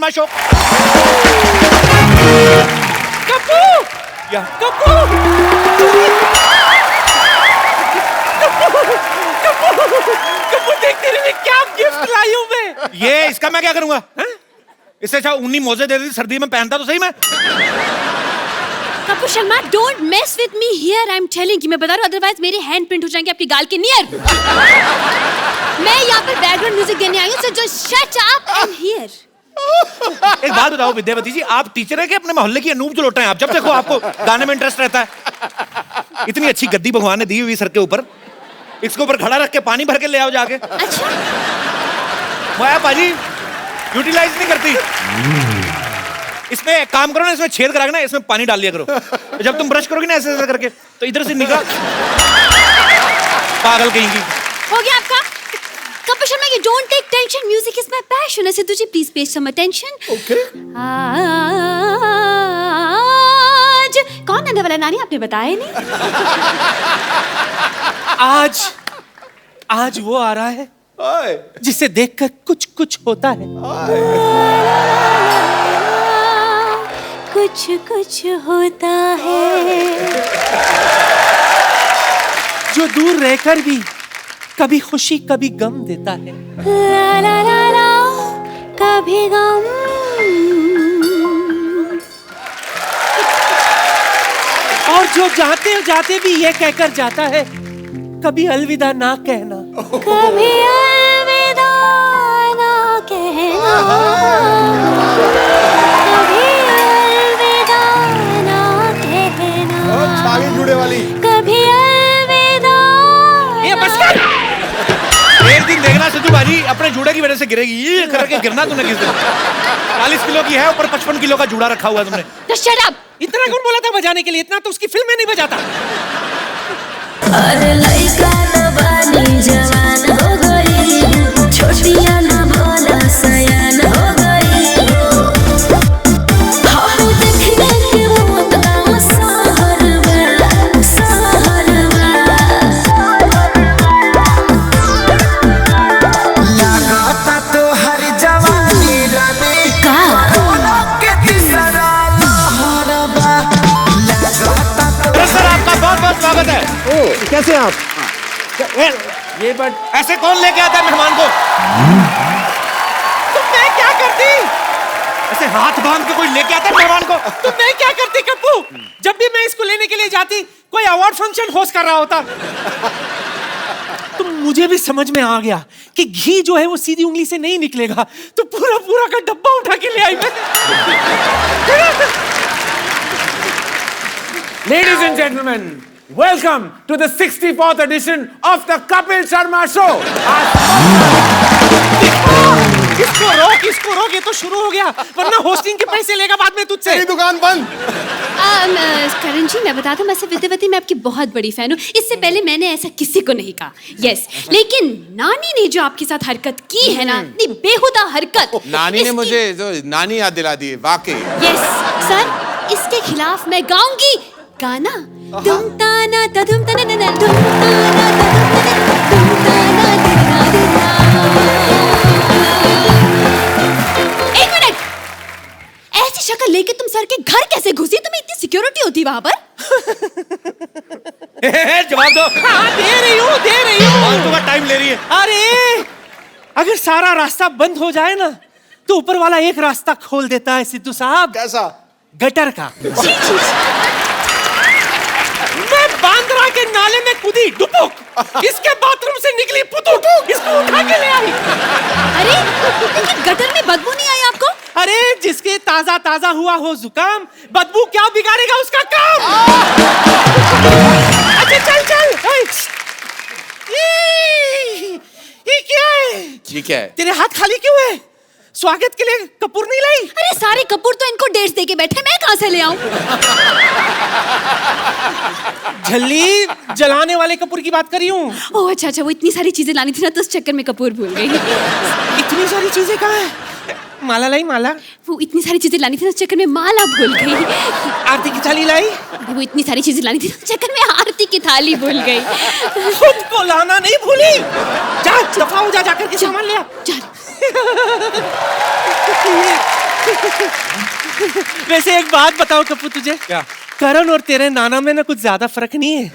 Sharma show. Kappu या कप्पू कप्पू देख तेरे लिए क्या गिफ्ट लाई हूं मैं। ये इसका मैं क्या करूंगा? इससे अच्छा ऊनी मोजे दे दी, सर्दी में पहनता तो सही मैं। Kapoor Sharma, don't mess with me here, I am telling you. मैं बता रहा हूं, अदरवाइज मेरे हैंड प्रिंट हो जाएंगे आपकी गाल के नियर। मैं यहाँ पर बैकग्राउंड म्यूजिक देने आई हूँ, so just shut up and here. एक बात बताओ विद्यावती जी, आप टीचर है कि अपने मोहल्ले की अनूप जो लोटा है? आप जब देखो आपको गाने में इंटरेस्ट रहता है। इतनी अच्छी गद्दी भगवान ने दी हुई सर के ऊपर, इसके ऊपर खड़ा रख के पानी भर के ले आओ जाके। अच्छा मैं पाजी यूटिलाइज नहीं करती। इसमें एक काम करो ना, इसमें छेद करा के ना इसमें पानी डाल लिया करो। जब तुम ब्रश करोगे ना ऐसे ऐसे करके, तो इधर से निकला पागल कहेंगी। हो गया आपका? Kapoor Sharma, you don't take tension, music is my passion. Sidhu ji please pay some attention. Okay. आज कौन आने वाला नानी, आपने बताया नहीं? आज वो आ रहा है Hi. जिसे देखकर कुछ कुछ होता है। कुछ कुछ होता है जो दूर रहकर भी कभी खुशी कभी गम देता है। ला ला ला ला, कभी गम। और जो जाते जाते भी ये कहकर जाता है, कभी अलविदा ना कहना। कभी अलविदा ना कहना, कभी अलविदा ना कहना, छागी जुड़े वाली। कभी अलविदा। ये बस कर। एक दिन देखना सिद्धू बाजी अपने जूड़े की वजह से गिरेगी। ये करके गिरना तूने किस दिन? 40 किलो की है, ऊपर 55 किलो का जूड़ा रखा हुआ है तुमने। Just shut up. इतना कौन बोला था बजाने के लिए? इतना तो उसकी फिल्म में नहीं बजाता। अरे लइका न बानी जवान हो गई, छोटिया न भोला सयान हो गई। हम देखने के मौत का सहरवा, सहरवा। लागता तो हर जवानी रानी का के तीसरा लहरवा। लागता तो सर आपका बहुत बहुत स्वागत है। कैसे आप? ये बट ऐसे कौन लेके आता है मेहमान को? तो मैं क्या करती? ऐसे हाथ बांध के कोई लेके आता है मेहमान को? तो मैं क्या करती कप्पू? जब भी मैं इसको लेने के लिए जाती, कोई अवार्ड फंक्शन होस्ट कर रहा होता। तो मुझे भी समझ में आ गया कि घी जो है वो सीधी उंगली से नहीं निकलेगा, तो पूरा पूरा का डब्बा उठा के ले आई मैं। Ladies and gentlemen, welcome to the 64th edition of the Kapil Sharma Show. इसको रोक, ये तो शुरू हो गया, वरना होस्टिंग के पैसे लेगा बाद में तुझसे। तेरी दुकान बंद। करण जी, मैं बता दूं, मैं से विद्यावती मैं आपकी बहुत बड़ी फैन हूँ। इससे पहले मैंने ऐसा किसी को नहीं कहा। यस, लेकिन नानी ने जो आपके साथ हरकत की है ना, इतनी बेहुदा हरकत। नानी ने मुझे जो नानी याद दिला दी वाकई। यस सर, इसके खिलाफ मैं गाऊंगी गाना। तुम ताना तदुम तना ना, तुम ताना तदुम तना, तुम ताना दिना दिना। एक मिनट, ऐसी शक्ल लेके तुम सर के घर कैसे घुसी? तुम्हें इतनी सिक्योरिटी होती वहां पर? जवाब दो। हाँ, दे रही हूँ। फालतू का टाइम ले रही है। अरे अगर सारा रास्ता बंद हो जाए ना, तो ऊपर वाला एक रास्ता खोल देता है सिद्धू साहब। कैसा? गटर का। मैं बांद्रा के नाले में कूदी डुबुक, इसके बाथरूम से निकली पुतुक, इसको उठा के ले आई। अरे लेकिन गटर में बदबू नहीं आई आपको? अरे जिसके ताजा ताजा हुआ हो जुकाम, बदबू क्या बिगाड़ेगा उसका काम। अच्छा चल। ये क्या है? ये क्या है? तेरे हाथ खाली क्यों है? स्वागत के लिए कपूर नहीं लाई? अरे सारे कपूर तो इनको डेट्स देके बैठे, मैं कहाँ से ले आऊं? झल्ली जलाने वाले कपूर की बात कर रही हूँ। ओह अच्छा, वो इतनी सारी चीजें लानी थी ना, तो उस चक्कर में कपूर भूल गई। इतनी सारी चीजें कहाँ है? माला लाई माला? वो इतनी सारी चीजें लानी थी ना, उस चक्कर में माला भूल गई। आरती की थाली लाई? वो इतनी सारी चीजें लानी थी, उस चक्कर में आरती की थाली भूल गई। खुद को लाना नहीं भूली। जा दफा हो जा, जाकर के सामान ले आ। वैसे एक बात बताओ कपूर तुझे, क्या? करण और तेरे नाना में ना कुछ ज्यादा फर्क नहीं है।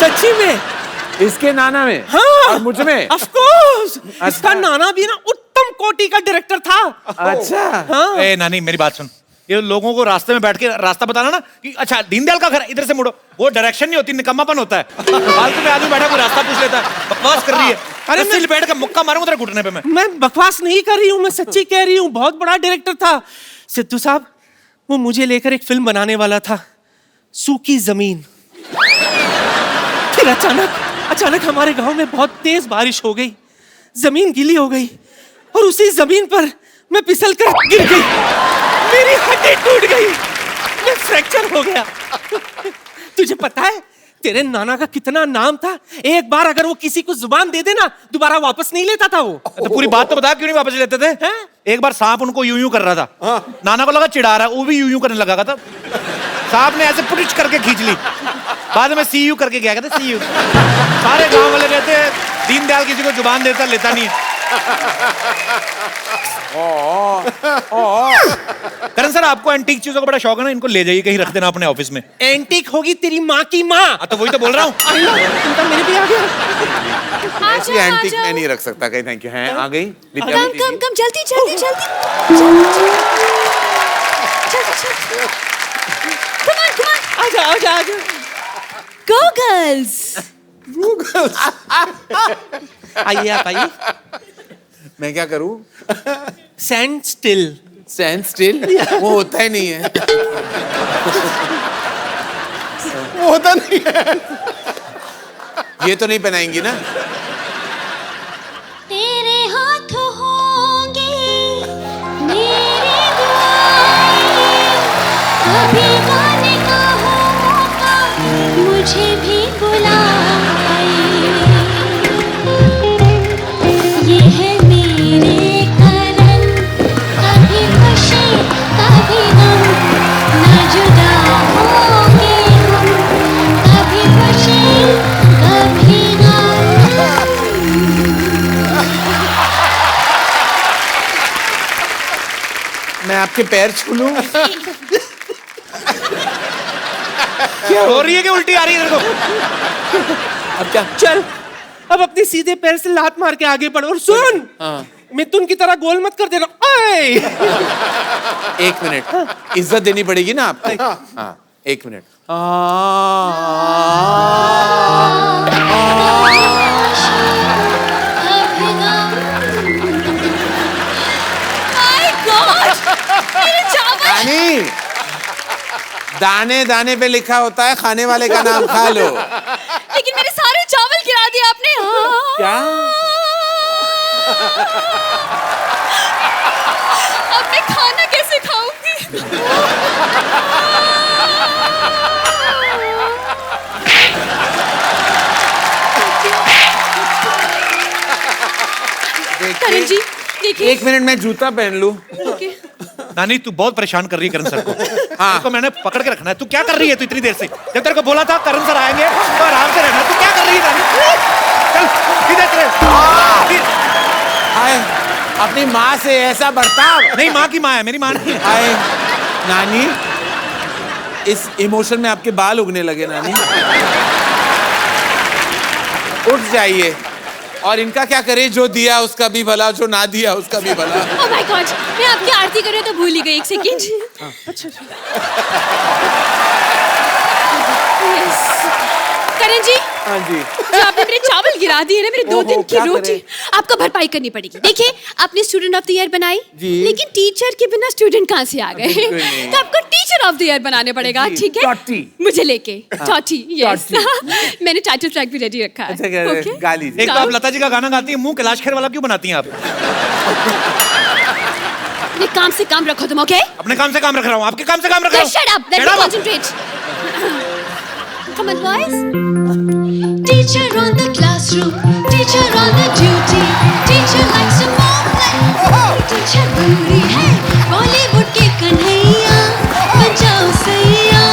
सच्ची में। इसके नाना में हाँ और मुझ में। Of course. इसका नाना भी ना उत्तम कोटि का डायरेक्टर था। अच्छा। हाँ। ए नानी मेरी बात सुन, ये लोगों को रास्ते में बैठ के रास्ता बताना ना कि अच्छा दीनदयाल का घर है, इधर से मुड़ो, वो डायरेक्शन नहीं होती, निकम्मापन होता है। फालतू में आदमी बैठा कोई रास्ता पूछ लेता है, बकवास कर रही है। अरे सिल बैठ के मुक्का मारूंगा तेरे घुटने पे मैं बकवास नहीं कर रही हूँ, मैं सच्ची कह रही हूँ। बहुत बड़ा डायरेक्टर था सिद्धू साहब। वो मुझे लेकर एक फिल्म बनाने वाला था, सूखी जमीन। फिर अचानक हमारे गांव में बहुत तेज बारिश हो गई, जमीन गीली हो गई और उसी जमीन पर मैं फिसल कर गिर गई। मेरी हड्डी टूट गई, मैं फ्रैक्चर हो गया। तुझे पता है तेरे नाना का कितना नाम था? एक बार अगर वो किसी को जुबान दे देना दोबारा वापस नहीं लेता था वो। तो पूरी बात तो बता, क्यों नहीं वापस लेते थे? हैं? एक बार सांप उनको यूं यूं कर रहा था, नाना को लगा चिढ़ा रहा है, वो भी यूं यूं करने लगा था। सांप ने ऐसे पुटिच करके खींच ली, बाद में सी यू करके गया कहते सी यू। सारे गांव वाले कहते हैं दीनदयाल किसी को जुबान देता लेता नहीं है। करण सर आपको एंटीक चीजों का बड़ा शौक है ना, इनको ले जाइए कहीं रख देना अपने ऑफिस में। एंटीक होगी तेरी माँ की माँ। तो वही तो बोल रहा हूँ। तुमका मेरे भी आ गया। ऐसी एंटीक मैं नहीं रख सकता कहीं। Thank you. हैं आ गई विद्या कम बेटी कम जी। कम जल्दी जल्दी जल्दी। Come on, come on. आजा। Go girls. आइए आप आइए। मैं क्या करूं? Stand still. Stand still? वो होता ही नहीं है। वो होता नहीं है। ये तो नहीं पहनाएंगी ना? तेरे हाथ होंगे मेरे दुआएं, कभी गाने का हो मौका मुझे भी बुलाए। ये है मेरे करण, कभी खुशी कभी गम, ना जुदा होंगे हम, कभी खुशी कभी गम। मैं आपके पैर छू लूं? क्या हो रही है कि उल्टी आ रही है तेरे को? अब क्या? चल अब अपने सीधे पैर से लात मार के आगे बढ़ और सुन। मिथुन की तरह गोल मत कर देना। ओए! एक मिनट, इज्जत देनी पड़ेगी ना आपको। हाँ एक मिनट। My God! मेरे चावल! रानी, दाने दाने पे लिखा होता है खाने वाले का नाम खा लो। लेकिन मेरे सारे चावल गिरा दिए आपने। क्या? अब मैं खाना कैसे खाऊंगी? करण जी देखिए। एक मिनट मैं जूता पहन लूं। ओके। नानी तू बहुत परेशान कर रही है करण सर को। हाँ। इसको मैंने पकड़ के रखना है। तू क्या कर रही है तू इतनी देर से? जब तेरे को बोला था करण सर आएंगे तो आराम से रहना, तू क्या कर रही है नानी? चल सीधे तेरे। हाय, अपनी माँ से ऐसा बर्ताव? नहीं माँ की माँ है, मेरी माँ नहीं है। हाय नानी, इस इमोशन में आपके बाल उगने लगे नानी। उठ जाइए। और इनका क्या करे, जो दिया उसका भी भला, जो ना दिया उसका भी भला। ओह माय गॉड, मैं आपकी आरती कर रही हूँ तो भूल ही गई। एक सेकंड। अच्छा। यस। करण जी, हाँ जी। जो आपने मेरे चावल गिरा दिए ना, मेरे 2 दिन की क्या रोटी, करें? आपको भरपाई करनी पड़ेगी। देखिए आपने स्टूडेंट ऑफ द ईयर बनाई, जी। लेकिन टीचर के बिना स्टूडेंट कहाँ से आ गए? बिल्कुल नहीं। तो आपको टीचर ऑफ द ईयर बनाने पड़ेगा, जी, ठीक है? टॉटी। मुझे लेके टॉटी। यस। मैंने टाइटल ट्रैक भी रेडी रखा है। अच्छा, क्या- Okay? गा लीजिए। एक तो आप लता जी का गाना गाती है, मुंह कैलाश खेर वाला क्यों बनाती हैं आप? अपने काम से काम रखो तुम, ओके? अपने काम से काम रख रहा हूँ, आपके काम से काम रख रहा हूँ। Shut up. Let Shut me up. concentrate. Come on, boys. Teacher on the classroom. Teacher on the duty. Teacher likes to move like. Teacher booty है Bollywood के कन्हैया. बजाओ सैया.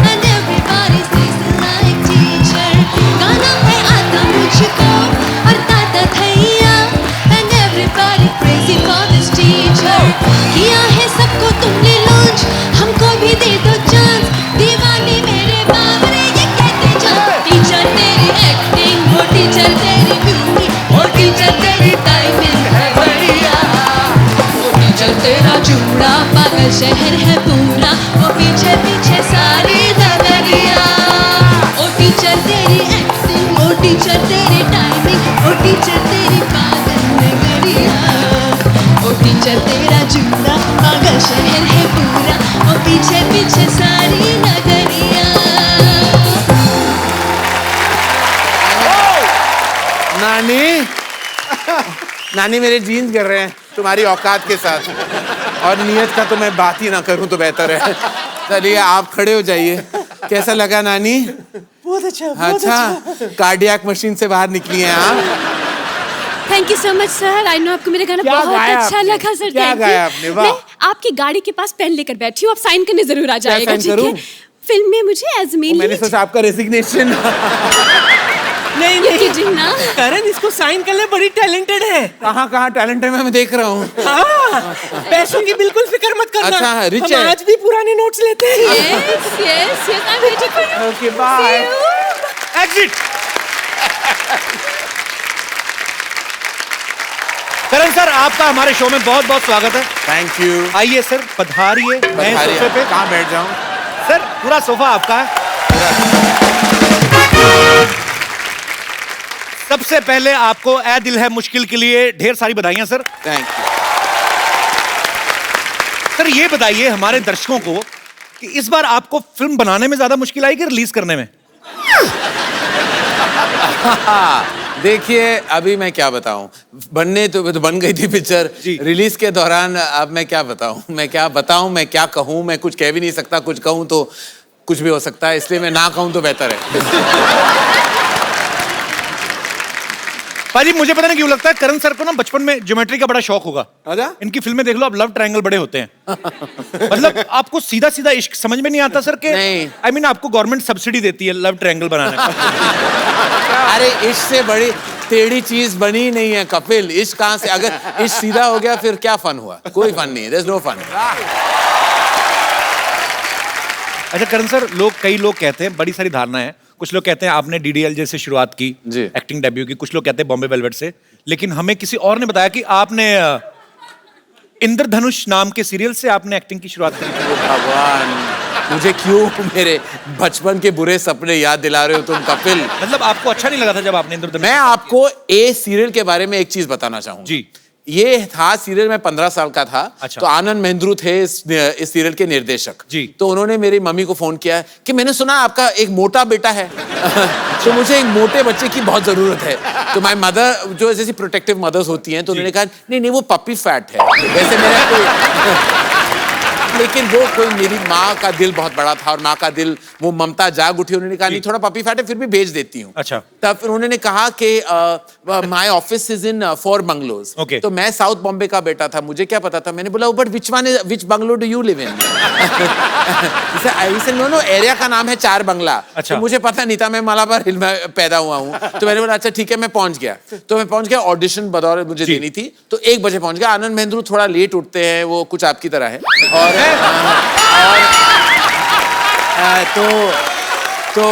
And everybody says they like teacher. गाना है आता मुझको और ताता थैया. And everybody crazy for this teacher. किया है मगर शहर है पूरा वो पीछे पीछे सारी नगरिया ओ टीचर तेरी एक्टिंग ओ टीचर तेरी टाइमिंग ओ टीचर तेरी पागल नगरिया ओ टीचर तेरा जूना मगर शहर है पूरा वो पीछे पीछे सारी नगरिया नानी नानी मेरे जीन्स गिर रहे हैं तुम्हारी औकात के साथ, और नियत का तो मैं बात ही ना करूं तो बेहतर है। चलिए आप खड़े हो जाइए। कैसा लगा नानी? बहुत अच्छा। कार्डियक मशीन से बाहर निकली हैं आप। Thank you so much sir. I know आपको मेरा गाना क्या बहुत गाया अच्छा आपने? लगा सर। क्या थैंक गाया यू। आपने? वाह। मैं आपकी गाड़ी के पास पेन लेकर बैठी हूँ, आप साइन करने जरूर आ जाएगा। साइन ठीक करूं? है? फिल्म में मुझे एज मेन मैंने सोचा आपका रेजिग्नेशन। नहीं किडिंग ना। करण इसको साइन कर ले, बड़ी टैलेंटेड है। कहाँ टैलेंट है मैं देख रहा हूँ। हाँ, पैसों की बिल्कुल फिक्र मत करना। अच्छा, रिच हम है। आज भी पुराने नोट्स लेते हैं। Yes yes yes I am waiting for you. Okay bye. Exit. Karan sir, आपका हमारे शो में बहुत बहुत स्वागत है। Thank you. आइए सर, पधारिए नए सोफे पे। कहाँ बैठ जाऊँ? सर पूरा सोफा आपका है। सबसे पहले आपको ए दिल है मुश्किल के लिए ढेर सारी बधाइयां सर। Thank you. सर ये बताइए हमारे दर्शकों को कि इस बार आपको फिल्म बनाने में ज्यादा मुश्किल आई कि रिलीज करने में? देखिए अभी मैं क्या बताऊं, बनने तो बन गई थी पिक्चर, रिलीज के दौरान अब मैं क्या बताऊं, मैं क्या कहूं, मैं कुछ कह भी नहीं सकता, कुछ कहूं तो कुछ भी हो सकता है, इसलिए मैं ना कहूं तो बेहतर है। पाजी मुझे पता नहीं क्यों लगता है करण सर को ना बचपन में ज्योमेट्री का बड़ा शौक होगा। अच्छा? इनकी फिल्में देख लो, अब लव ट्रायंगल बड़े होते हैं। मतलब आपको सीधा सीधा इश्क समझ में नहीं आता सर के? नहीं। आई मीन आपको गवर्नमेंट सब्सिडी देती है लव ट्रायंगल बनाने का। अरे इश्क से बड़ी टेढ़ी चीज बनी ही नहीं है कपिल। इश्क कहां से, अगर इश्क सीधा हो गया फिर क्या फन हुआ? कोई फन नहीं है, देयर इज नो फन। अच्छा करण सर, कई लोग कहते हैं, बड़ी सारी धारणा है, कुछ लोग कहते हैं आपने डीडीएल से शुरुआत की जी, एक्टिंग डेब्यू की, कुछ लोग कहते हैं बॉम्बे वेलवेट से, लेकिन हमें किसी और ने बताया कि आपने इंद्रधनुष नाम के सीरियल से आपने एक्टिंग की शुरुआत करी थी। भगवान, मुझे क्यों मेरे बचपन के बुरे सपने याद दिला रहे हो तुम कपिल? मतलब आपको अच्छा नहीं लगा था जब आपने इंद्रधनुष? मैं आपको ए सीरियल के बारे में एक चीज बताना चाहूंगा जी। ये था सीरियल, मैं 15 साल का था। अच्छा। तो आनंद महेंद्रू थे इस सीरियल के निर्देशक जी। तो उन्होंने मेरी मम्मी को फोन किया कि मैंने सुना आपका एक मोटा बेटा है। तो मुझे एक मोटे बच्चे की बहुत जरूरत है। तो माय मदर, जो जैसी प्रोटेक्टिव मदर्स होती हैं, तो उन्होंने कहा नहीं नहीं वो पपी फैट है, वैसे मेरा कोई लेकिन वो कोई, मेरी माँ का दिल बहुत बड़ा था और माँ का दिल, वो ममता जाग उठी, उन्होंने कहा नहीं थोड़ा पपी फैट है, फिर भी भेज देती हूँ। अच्छा। तब फिर उन्होंने कहा कि my office is in 4 bungalows. Okay. तो मैं साउथ बॉम्बे का बेटा था, मुझे क्या पता था। मैंने बोला but which bungalow do you live in? No area का नाम है 4 बंगला। अच्छा। तो मुझे पता नहीं था, मैं मालाबार हिल में पैदा हुआ हूँ। तो मैंने बोला अच्छा ठीक है, मैं पहुंच गया। तो मैं पहुंच गया, ऑडिशन बतौर मुझे देनी थी, तो 1 बजे पहुंच गया। आनंद महेंद्रू थोड़ा लेट उठते हैं, वो कुछ आपकी तरह है, तो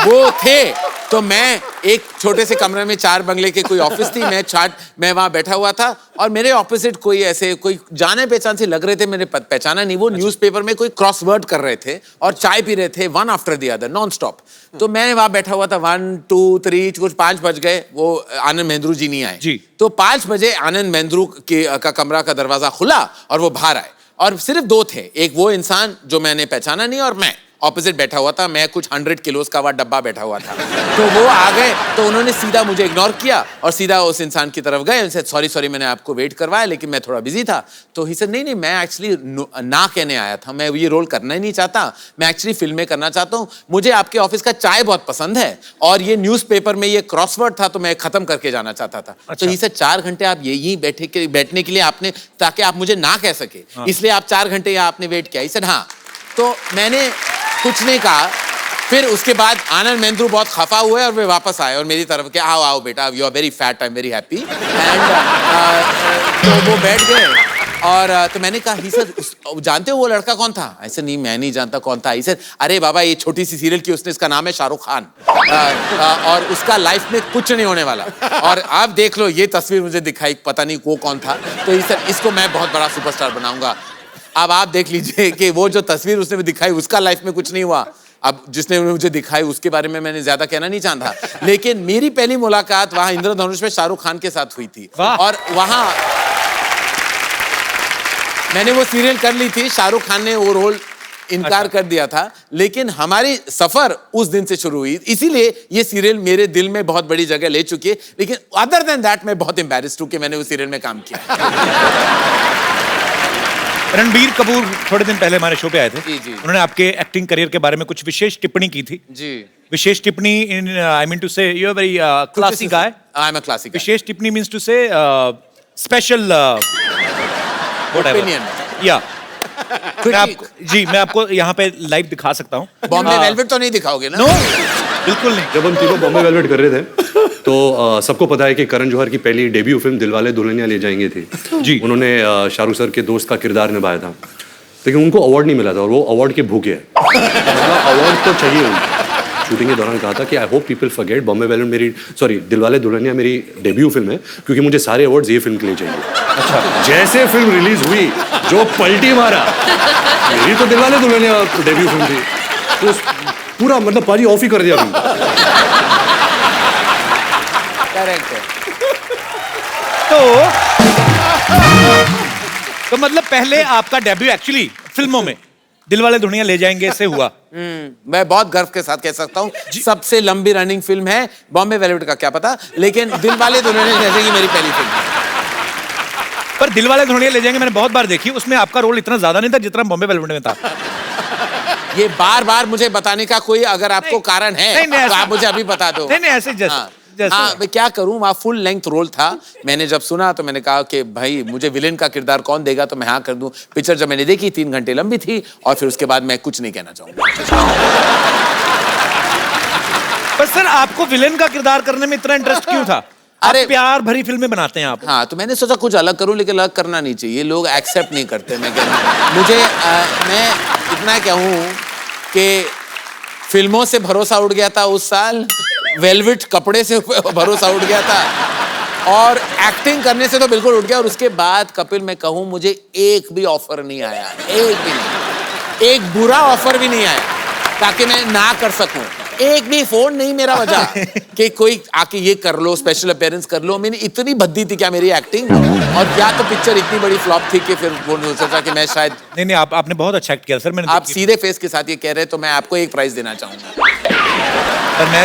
वो थे। तो मैं एक छोटे से कमरे में 4 बंगले के कोई ऑफिस थी, मैं वहां बैठा हुआ था और मेरे ऑपोजिट कोई ऐसे कोई जाने पहचान से लग रहे थे, मैंने पहचाना नहीं। वो न्यूज़पेपर में कोई क्रॉसवर्ड कर रहे थे और चाय पी रहे थे, one after the other non stop. तो मैं वहां बैठा हुआ था, 1 2 3 कुछ 5 बज गए, वो आनंद महेंद्रू जी नहीं आए जी। तो 5 बजे आनंद महेंद्रू का कमरा का दरवाजा खुला और वो बाहर आए, और सिर्फ 2 थे, एक वो इंसान जो मैंने पहचाना नहीं और मैं ऑपोजिट बैठा हुआ था। मैं कुछ 100 किलोस का डब्बा बैठा हुआ था। तो वो आ गए, तो उन्होंने सीधा मुझे इग्नोर किया और सीधा उस इंसान की तरफ गए। उनसे सॉरी मैंने आपको वेट करवाया, लेकिन मैं थोड़ा बिजी था। तो ही सेड नहीं मैं एक्चुअली ना कहने आया था, मैं ये रोल करना ही नहीं चाहता, मैं एक्चुअली फिल्में करना चाहता हूँ, मुझे आपके ऑफिस का चाय बहुत पसंद है और ये न्यूज़पेपर में ये क्रॉसवर्ड था तो मैं खत्म करके जाना चाहता था। तो ही सेड 4 घंटे आप यहीं बैठने के लिए आपने, ताकि आप मुझे ना कह सके, इसलिए आप 4 घंटे यहाँ आपने वेट किया? ही सेड हाँ। तो मैंने कुछ नहीं कहा। फिर उसके बाद आनंद महेंद्रू बहुत खफा हुए और वे वापस आए और मेरी तरफ के आओ आओ बेटा, you are very fat, I am very happy. And तो वो बैठ गए और तो मैंने कहा ही सर जानते हो वो लड़का कौन था? ऐसे नहीं मैं नहीं जानता कौन था। सर अरे बाबा ये छोटी सी सीरियल की उसने, इसका नाम है शाहरुख खान, और उसका लाइफ में कुछ नहीं होने वाला, और आप देख लो ये तस्वीर मुझे दिखाई, पता नहीं वो कौन था। तो सर इसको मैं बहुत बड़ा सुपरस्टार बनाऊंगा। अब आप देख लीजिए कि वो जो तस्वीर उसने दिखाई उसका लाइफ में कुछ नहीं हुआ। अब जिसने मुझे दिखाई उसके बारे में मैंने ज्यादा कहना नहीं चाहता, लेकिन मेरी पहली मुलाकात वहां इंद्रधनुष में शाहरुख खान के साथ हुई थी। और वहां मैंने वो सीरियल कर ली थी, शाहरुख खान ने वो रोल इनकार कर दिया था, लेकिन हमारी सफर उस दिन से शुरू हुई। इसीलिए ये सीरियल मेरे दिल में बहुत बड़ी जगह ले चुकी है। लेकिन अदर देन दैट मैं बहुत एम्बैरेस्ड हूं कि मैंने उस सीरियल में काम किया। रणबीर कपूर थोड़े दिन पहले हमारे शो पे आए थे। जी, जी। उन्होंने आपके एक्टिंग करियर के बारे में कुछ विशेष टिप्पणी की थी। जी। विशेष टिप्पणी in I mean to say you are very classy guy. I am a classic. विशेष टिप्पणी means to say special opinion या मैं आपको यहाँ पे लाइव दिखा सकता हूँ। बॉम्बे वेलवेट तो नहीं दिखाओगे ना? नो, बिल्कुल नहीं। जब हम तीनों बॉम्बे वेलवेट कर रहे थे तो सबको पता है कि करण जौहर की पहली डेब्यू फिल्म दिलवाले दुल्हनिया ले जाएंगे थी जी। उन्होंने शाहरुख सर के दोस्त का किरदार निभाया था, लेकिन उनको अवार्ड नहीं मिला था और वो अवार्ड के भूखे हैं। अवार्ड तो चाहिए उनको। शूटिंग के दौरान कहा था कि I hope people forget Bombay velvet मेरी दिलवाले दुल्हनिया मेरी डेब्यू फिल्म है, क्योंकि मुझे सारे अवार्ड्स ये फिल्म के लिए चाहिए। अच्छा। जैसे फिल्म रिलीज हुई जो पलटी मारा, मेरी तो दिलवाले दुल्हनिया डेब्यू फिल्म थी, तो पूरा मतलब पारी ऑफ ही कर दिया फिल्म। करेक्ट है। तो मतलब पहले आपका डेब्यू एक्चुअली फिल्मों में दिलवाले दुल्हनिया ले जाएंगे से हुआ। मैं बहुत गर्व के साथ कह सकता हूँ सबसे लंबी रनिंग फिल्म है। बॉम्बे वेलवेट का क्या पता, लेकिन दिलवाले दुल्हनिया जैसे कि मेरी पहली फिल्म है। पर दिलवाले दुल्हनिया ले जाएंगे मैंने बहुत बार देखी, उसमें आपका रोल इतना ज्यादा नहीं था जितना बॉम्बे वेलवेट में था। ये बार बार मुझे बताने का कोई अगर आपको कारण है तो आप मुझे अभी बता दो। नहीं ऐसे हाँ, मैं क्या करूं, वहाँ फुल लेंथ रोल था। मैंने जब सुना तो मैंने कहा कि भाई मुझे विलेन का किरदार कौन देगा, तो मैं हाँ कर दूं। पिक्चर जब मैंने देखी 3 घंटे लंबी थी और फिर उसके बाद मैं कुछ नहीं कहना चाहूंगा। पर सर आपको विलेन का किरदार करने में इतना इंटरेस्ट क्यों था? अरे प्यार भरी फिल्में बनाते हैं आप। हाँ, तो मैंने सोचा कुछ अलग करूं, लेकिन अलग करना नहीं चाहिए, लोग एक्सेप्ट नहीं करते। मैं मुझे मैं इतना कहूं कि फिल्मों से भरोसा उठ गया था उस साल, वेलवेट कपड़े से भरोसा उठ गया था और एक्टिंग करने से तो बिल्कुल उठ गया। और उसके बाद कपिल मैं कहूं मुझे एक भी ऑफर नहीं आया, एक भी नहीं, एक बुरा ऑफर भी नहीं आया ताकि मैं ना कर सकूं। एक भी फोन नहीं मेरा बजा कि कोई आके ये कर लो, स्पेशल अपीयरेंस कर लो। मैंने इतनी भद्दी थी क्या मेरी एक्टिंग, और क्या तो पिक्चर इतनी बड़ी फ्लॉप थी कि फिर वो सोचा कि मैं शायद नहीं आपने बहुत अच्छा एक्ट किया सर। मैंने आप सीधे फेस के साथ ये कह रहे हैं तो मैं आपको एक प्राइज देना चाहूंगा।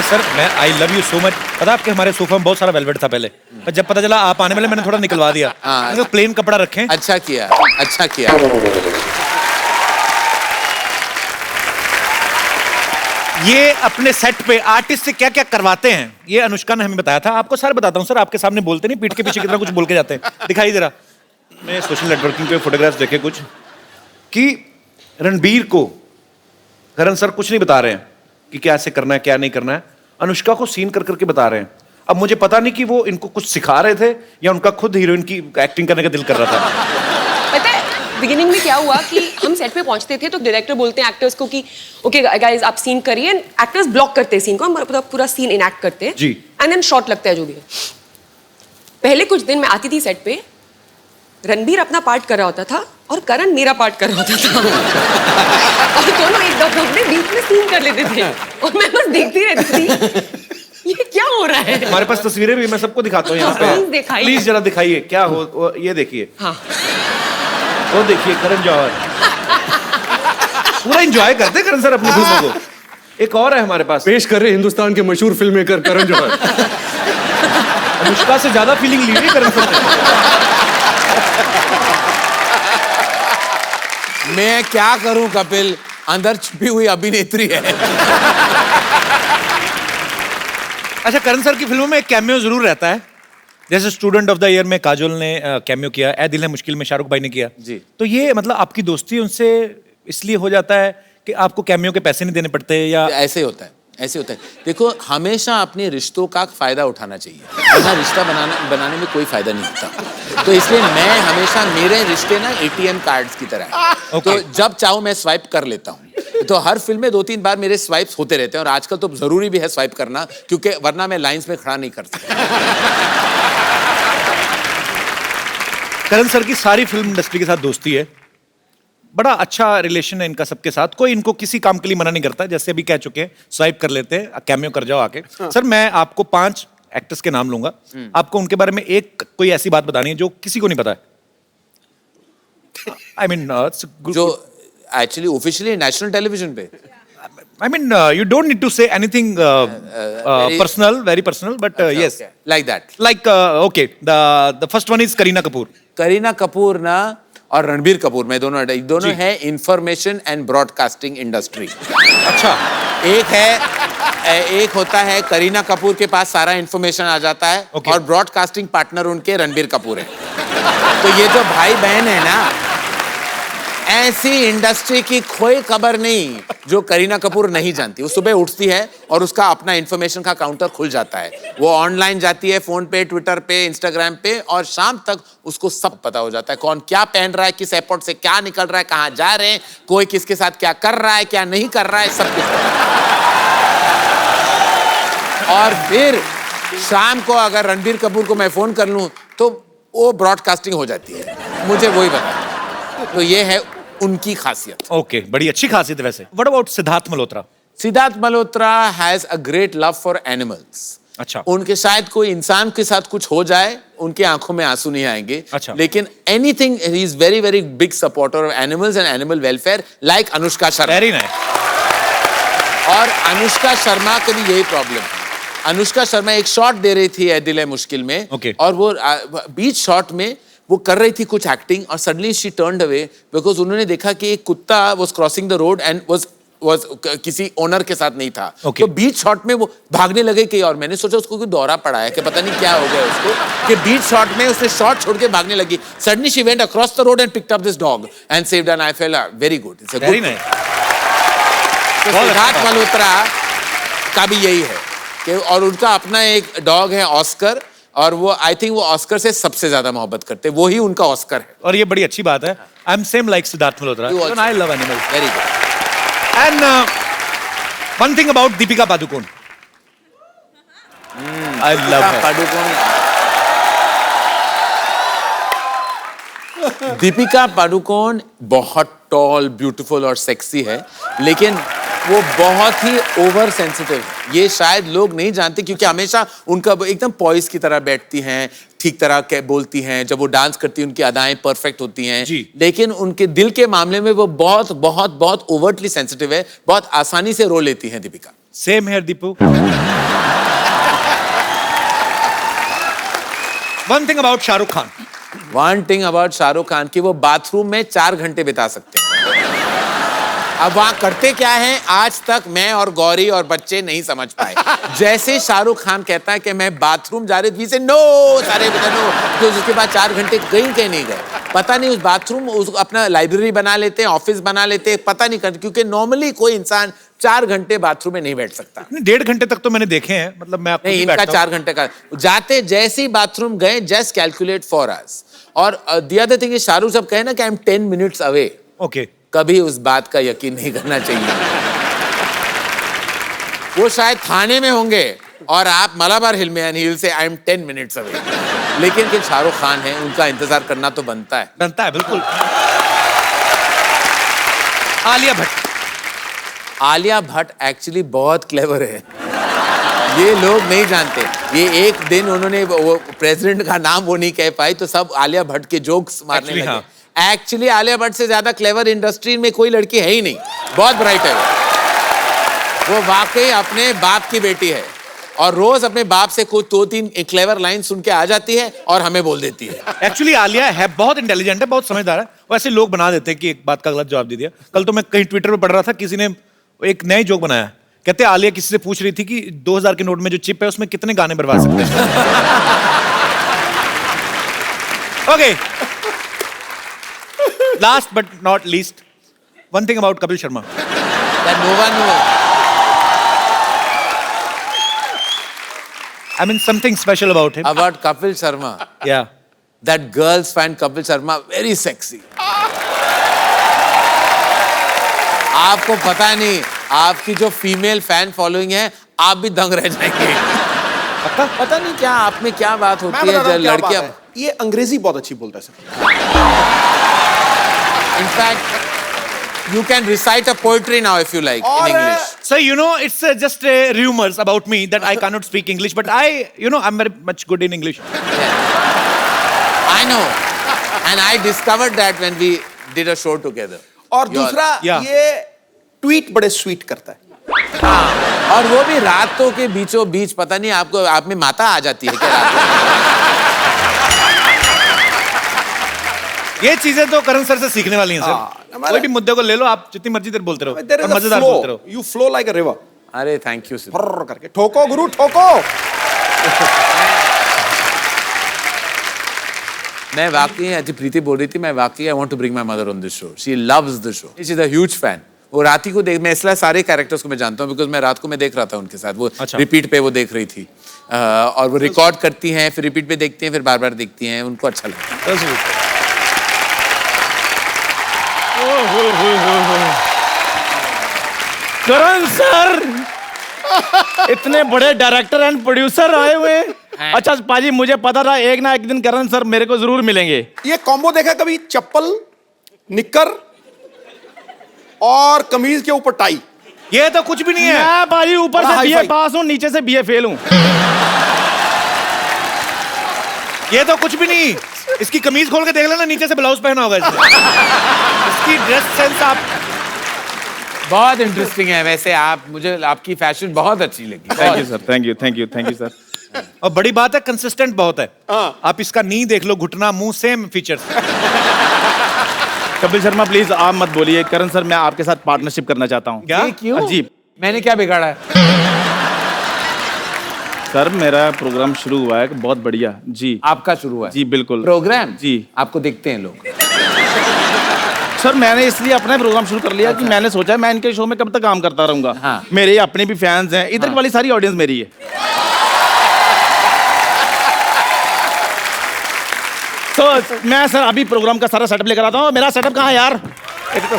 सर मैं I love you so much. पता आपके हमारे सोफा में बहुत सारा वेलवेट था पहले, पर जब पता चला आप आने वाले मैंने थोड़ा निकलवा दिया। हाँ, प्लेन कपड़ा रखें। अच्छा किया, अच्छा किया। ये अपने सेट पे आर्टिस्ट से क्या क्या करवाते हैं ये अनुष्का ने हमें बताया था। आपको सर बताता हूँ सर, आपके सामने बोलते नहीं, पीठ के पीछे कितना कुछ बोल के जाते हैं। दिखाई दे रहा, मैं सोशल नेटवर्किंग पे फोटोग्राफ्स देखे कुछ कि रणबीर को करण सर कुछ नहीं बता रहे हैं कि क्या ऐसे करना है क्या नहीं करना है, अनुष्का को सीन कर करके बता रहे हैं। अब मुझे पता नहीं कि वो इनको कुछ सिखा रहे थे या उनका खुद हीरोइन की एक्टिंग करने का दिल कर रहा था। पता है बिगिनिंग में क्या हुआ कि हम सेट पे पहुंचते थे तो डायरेक्टर बोलते हैं एक्टर्स को कि ओके गाइस आप सीन करिए, एक्टर्स ब्लॉक करते हैं सीन को, हम पूरा सीन इनएक्ट करते हैं जी, एंड देन शॉट लगता है जो भी है। पहले कुछ दिन मैं आती थी सेट पे, रणबीर अपना पार्ट कर रहा होता था और करण मेरा पार्ट कर रहा होता था और दोनों एक दो अपने बीच में सीन कर लेते थे और मैं बस देखती रहती थी ये क्या हो रहा है। हमारे पास तस्वीरें भी मैं सबको दिखाता हूँ यहाँ पे, प्लीज जरा दिखाइए क्या हो। ये देखिए, हाँ वो देखिए करण जौहर पूरा एंजॉय करते करण सर अपनी फिल्मों को। एक और है हमारे पास, पेश कर रहे हिंदुस्तान के मशहूर फिल्म मेकर करण जौहर। अनुष्का से ज्यादा फीलिंग ली करण सर। मैं क्या करूं कपिल, अंदर छुपी हुई अभिनेत्री है। अच्छा, करण सर की फिल्मों में एक कैमियो जरूर रहता है, जैसे स्टूडेंट ऑफ द ईयर में काजोल ने कैमियो किया, ए दिल है मुश्किल में शाहरुख भाई ने किया जी। तो ये मतलब आपकी दोस्ती उनसे इसलिए हो जाता है कि आपको कैमियो के पैसे नहीं देने पड़ते या ऐसे होता है? ऐसे होता है, देखो हमेशा अपने रिश्तों का फायदा उठाना चाहिए, वरना रिश्ता बनाने में कोई फायदा नहीं होता। तो इसलिए मैं हमेशा, मेरे रिश्ते ना ATM कार्ड्स की तरह है। तो जब चाहूं मैं स्वाइप कर लेता हूं। तो हर फिल्म में 2-3 बार मेरे स्वाइप्स होते रहते हैं और आजकल तो जरूरी भी है स्वाइप करना, क्योंकि वरना मैं लाइंस में खड़ा नहीं कर सकता। करण सर की सारी फिल्म इंडस्ट्री के साथ दोस्ती है, बड़ा अच्छा रिलेशन है इनका सबके साथ, कोई इनको किसी काम के लिए मना नहीं करता, जैसे अभी कह चुके हैं स्वाइप कर लेते हैं, कैमियो कर जाओ आके। सर मैं आपको 5 एक्टर्स के नाम लूंगा, आपको उनके बारे में एक कोई ऐसी बात बतानी है जो किसी को नहीं पता है। आई मीन जो एक्चुअली ऑफिशियली नेशनल टेलीविजन पे I mean, you don't need to say anything personal, very personal, but yes, like that. like okay, the first one is Kareena Kapoor. Kareena Kapoor ना और रणबीर कपूर में दोनों है इंफॉर्मेशन एंड ब्रॉडकास्टिंग इंडस्ट्री। अच्छा, एक होता है करीना कपूर के पास सारा इंफॉर्मेशन आ जाता है Okay. और ब्रॉडकास्टिंग पार्टनर उनके रणबीर कपूर है। तो ये जो भाई बहन है ना, ऐसी इंडस्ट्री की कोई खबर नहीं जो करीना कपूर नहीं जानती। वो सुबह उठती है और उसका अपना इंफॉर्मेशन का काउंटर खुल जाता है, वो ऑनलाइन जाती है फोन पे, ट्विटर पे, इंस्टाग्राम पे, और शाम तक उसको सब पता हो जाता है, कौन क्या पहन रहा है, किस एयरपोर्ट से क्या निकल रहा है, कहाँ जा रहे हैं, कोई किसके साथ क्या कर रहा है, क्या नहीं कर रहा है, सब कुछ पता है। और फिर शाम को अगर रणबीर कपूर को मैं फोन कर लूं तो वो ब्रॉडकास्टिंग हो जाती है, मुझे वही बता। तो ये है उनकी खासियत। ओके, बड़ी अच्छी खासियत है वैसे। What about Siddharth Malhotra? Siddharth Malhotra has a great love for animals. अच्छा। उनके शायद कोई इंसान के साथ कुछ हो जाए, उनकी आंखों में आंसू नहीं आएंगे। अच्छा। लेकिन anything, he is very very big supporter of animals and animal welfare, like Anushka Sharma. Very nice. और अनुष्का शर्मा का भी यही प्रॉब्लम है। अनुष्का शर्मा एक शॉट दे रही थी ए दिल है मुश्किल में, Okay. और वो बीच शॉट में वो कर रही थी कुछ एक्टिंग, और suddenly she turned away because उन्होंने देखा कि एक कुत्ता was crossing the road and was किसी ओनर के साथ नहीं था। Okay. तो बीच शॉट में वो भागने लगे कहीं और, मैंने सोचा उसको कोई दौरा पड़ा है कि पता नहीं क्या हो गया उसको, कि बीच शॉट में उसने शॉट छोड़ के भागने लगी। Suddenly she went across the road and picked up this dog and saved, and I felt very good, it's a very good. Nice. तो सिद्धार्थ मल्होत्रा का भी यही है कि, और उनका अपना एक डॉग है ऑस्कर, और वो आई थिंक वो ऑस्कर से सबसे ज्यादा मोहब्बत करते हैं, वो ही उनका ऑस्कर है। और ये बड़ी अच्छी बात है। I am same like Siddharth Malhotra, You also. and I love animals. Very good. And one thing about Deepika Padukone. I love her. Deepika Padukone बहुत टॉल, ब्यूटीफुल और सेक्सी है, लेकिन वो बहुत ही ओवर सेंसिटिव है। ये शायद लोग नहीं जानते क्योंकि हमेशा उनका एकदम पॉइस की तरह बैठती हैं, ठीक तरह के बोलती हैं, जब वो डांस करती हैं उनकी अदाएं परफेक्ट होती हैं जी। लेकिन उनके दिल के मामले में वो बहुत बहुत बहुत ओवरटली सेंसिटिव है, बहुत आसानी से रो लेती हैं Deepika. Same here, Deepu. One thing about Shahrukh Khan. One thing about Shahrukh Khan की, वो बाथरूम में 4 घंटे बिता सकते हैं। अब वहां करते क्या है आज तक मैं और गौरी और बच्चे नहीं समझ पाए। जैसे शाहरुख खान कहता है कि मैं बाथरूम जा रही थी, से नो सारे नो, तो उसके बाद 4 घंटे कहीं नहीं गए, पता नहीं। उस बाथरूम अपना लाइब्रेरी बना लेते हैं, ऑफिस बना लेते हैं, पता नहीं करते, क्योंकि नॉर्मली कोई इंसान 4 घंटे बाथरूम में नहीं बैठ सकता। 1.5 घंटे तक तो मैंने देखे हैं, मतलब मैं आपको नहीं, इनका 4 घंटे का जाते जैसे ही बाथरूम गए, जस्ट कैलकुलेट 4 आवर्स। और the other thing is, Shahrukh साहब कहे ना कि I am 10 minutes away, okay, कभी उस बात का यकीन नहीं करना चाहिए। वो शायद थाने में होंगे और आप मलाबार हिल में, हिल से आई एम 10 मिनट्स अवे, लेकिन कि शाहरुख खान है, उनका इंतजार करना तो बनता है। बनता है बिल्कुल। आलिया भट्ट। आलिया भट्ट एक्चुअली बहुत क्लेवर है, ये लोग नहीं जानते। ये एक दिन उन्होंने वो प्रेसिडेंट का नाम वो नहीं कह पाई तो सब आलिया भट्ट के जोक्स मारने Actually, लगे। हाँ। एक्चुअली आलिया भट्ट से ज्यादा क्लेवर इंडस्ट्री में कोई लड़की है ही नहीं, बहुत ब्राइट है वो वाकई अपने बाप की बेटी है, और रोज अपने बाप से कुछ 2-3 क्लेवर लाइन सुन के आ जाती है और हमें बोल देती है। एक्चुअली आलिया है बहुत इंटेलिजेंट है, बहुत समझदार है। वैसे लोग बना देते हैं कि एक बात का गलत जवाब दे दिया। कल तो मैं कहीं ट्विटर पे पढ़ रहा था, किसी ने एक नई जोक बनाया, कहते आलिया किसी से पूछ रही थी कि 2000 के नोट में जो चिप है उसमें कितने गाने बर्बाद सकते हैं। Okay, last but not least, one thing about Kapil Sharma. That no one knows. I mean something special about him. About Kapil Sharma. Yeah. That girls find Kapil Sharma very sexy. आपको पता नहीं, आपकी जो फीमेल फैन फॉलोइंग है, आप भी दंग रह जाएंगे। पता नहीं क्या आप में क्या बात होती है जब लड़कियां। ये अंग्रेजी बहुत अच्छी बोलता है sir. In fact You can recite a poetry now if you like in English. So, you know, it's just rumors about me that I cannot speak English, but I'm very much good in English. I know. And I discovered that when we did a show together. और दूसरा Yeah. ये tweet बड़े sweet करता है. हाँ, और वो भी रातों के बीचों बीच, पता नहीं आपको, आप में माता आ जाती है क्या रात को? ये चीजें तो करण सर से सीखने वाली हैं सर. हमारे- कोई भी मुद्दे को ले लो, आप जितनी मर्जी देर बोलते रहो There is और a मजेदार flow. बोलते रहो. You flow like a river. अरे थैंक यू सर. फर्र करके ठोको गुरु ठोको. मैं वाकई, आज प्रीति बोल रही थी, मैं वाकई I want to bring my mother on this show. She loves the show. She is a huge fan. वो राती को देख, मैं इसलिए सारे कैरेक्टर्स को मैं जानता हूँ बिकॉज मैं रात को मैं देख रहा था उनके साथ. वो अच्छा. रिपीट पे वो देख रही थी. और वो रिकॉर्ड करती हैं, फिर रिपीट पे देखती हैं, फिर बार बार देखती हैं. उनको अच्छा लगता है. करण सर इतने बड़े डायरेक्टर एंड प्रोड्यूसर आए हुए हैं. अच्छा पाजी, मुझे पता था एक ना एक दिन करण सर मेरे को जरूर मिलेंगे. ये कॉम्बो देखा कभी? चप्पल, निक्कर और कमीज के ऊपर टाई. ये तो कुछ भी नहीं है. मैं पाजी ऊपर बड़ा से बीए हाई-फाई. पास हूँ, नीचे से बीए फेल हूँ. ये तो कुछ भी नहीं. इसकी कमीज खोल के देख लेना, नीचे से ब्लाउज पहना होगा इसने. इसकी ड्रेस सेंस आप. बहुत इंटरेस्टिंग है वैसे. आप, मुझे आपकी फैशन बहुत अच्छी लगी. Thank you sir, thank you, thank you, thank you sir. और बड़ी बात है, कंसिस्टेंट बहुत है. आप इसका नी देख लो, घुटना, मुंह, same features. Kapil Sharma please आप मत बोलिए. करण सर मैं आपके साथ पार्टनरशिप करना चाहता हूँ. क्या? ये क्यों? जी मैंने क्या बिगाड़ा है? सर मेरा प्रोग्राम शुरू हुआ है बहुत बढ़िया. जी आपका शुरू हुआ है? जी बिल्कुल. प्रोग्राम? जी. आपको देखते हैं लोग? सर मैंने इसलिए अपना प्रोग्राम शुरू कर लिया कि मैंने सोचा मैं इनके शो में कब तक काम करता रहूंगा. हाँ. मेरे अपने भी फैंस हैं. इधर वाली सारी ऑडियंस मेरी है. तो मैं सर अभी प्रोग्राम का सारा सेटअप लेकर आता हूँ. मेरा सेटअप कहाँ है यार? एक तो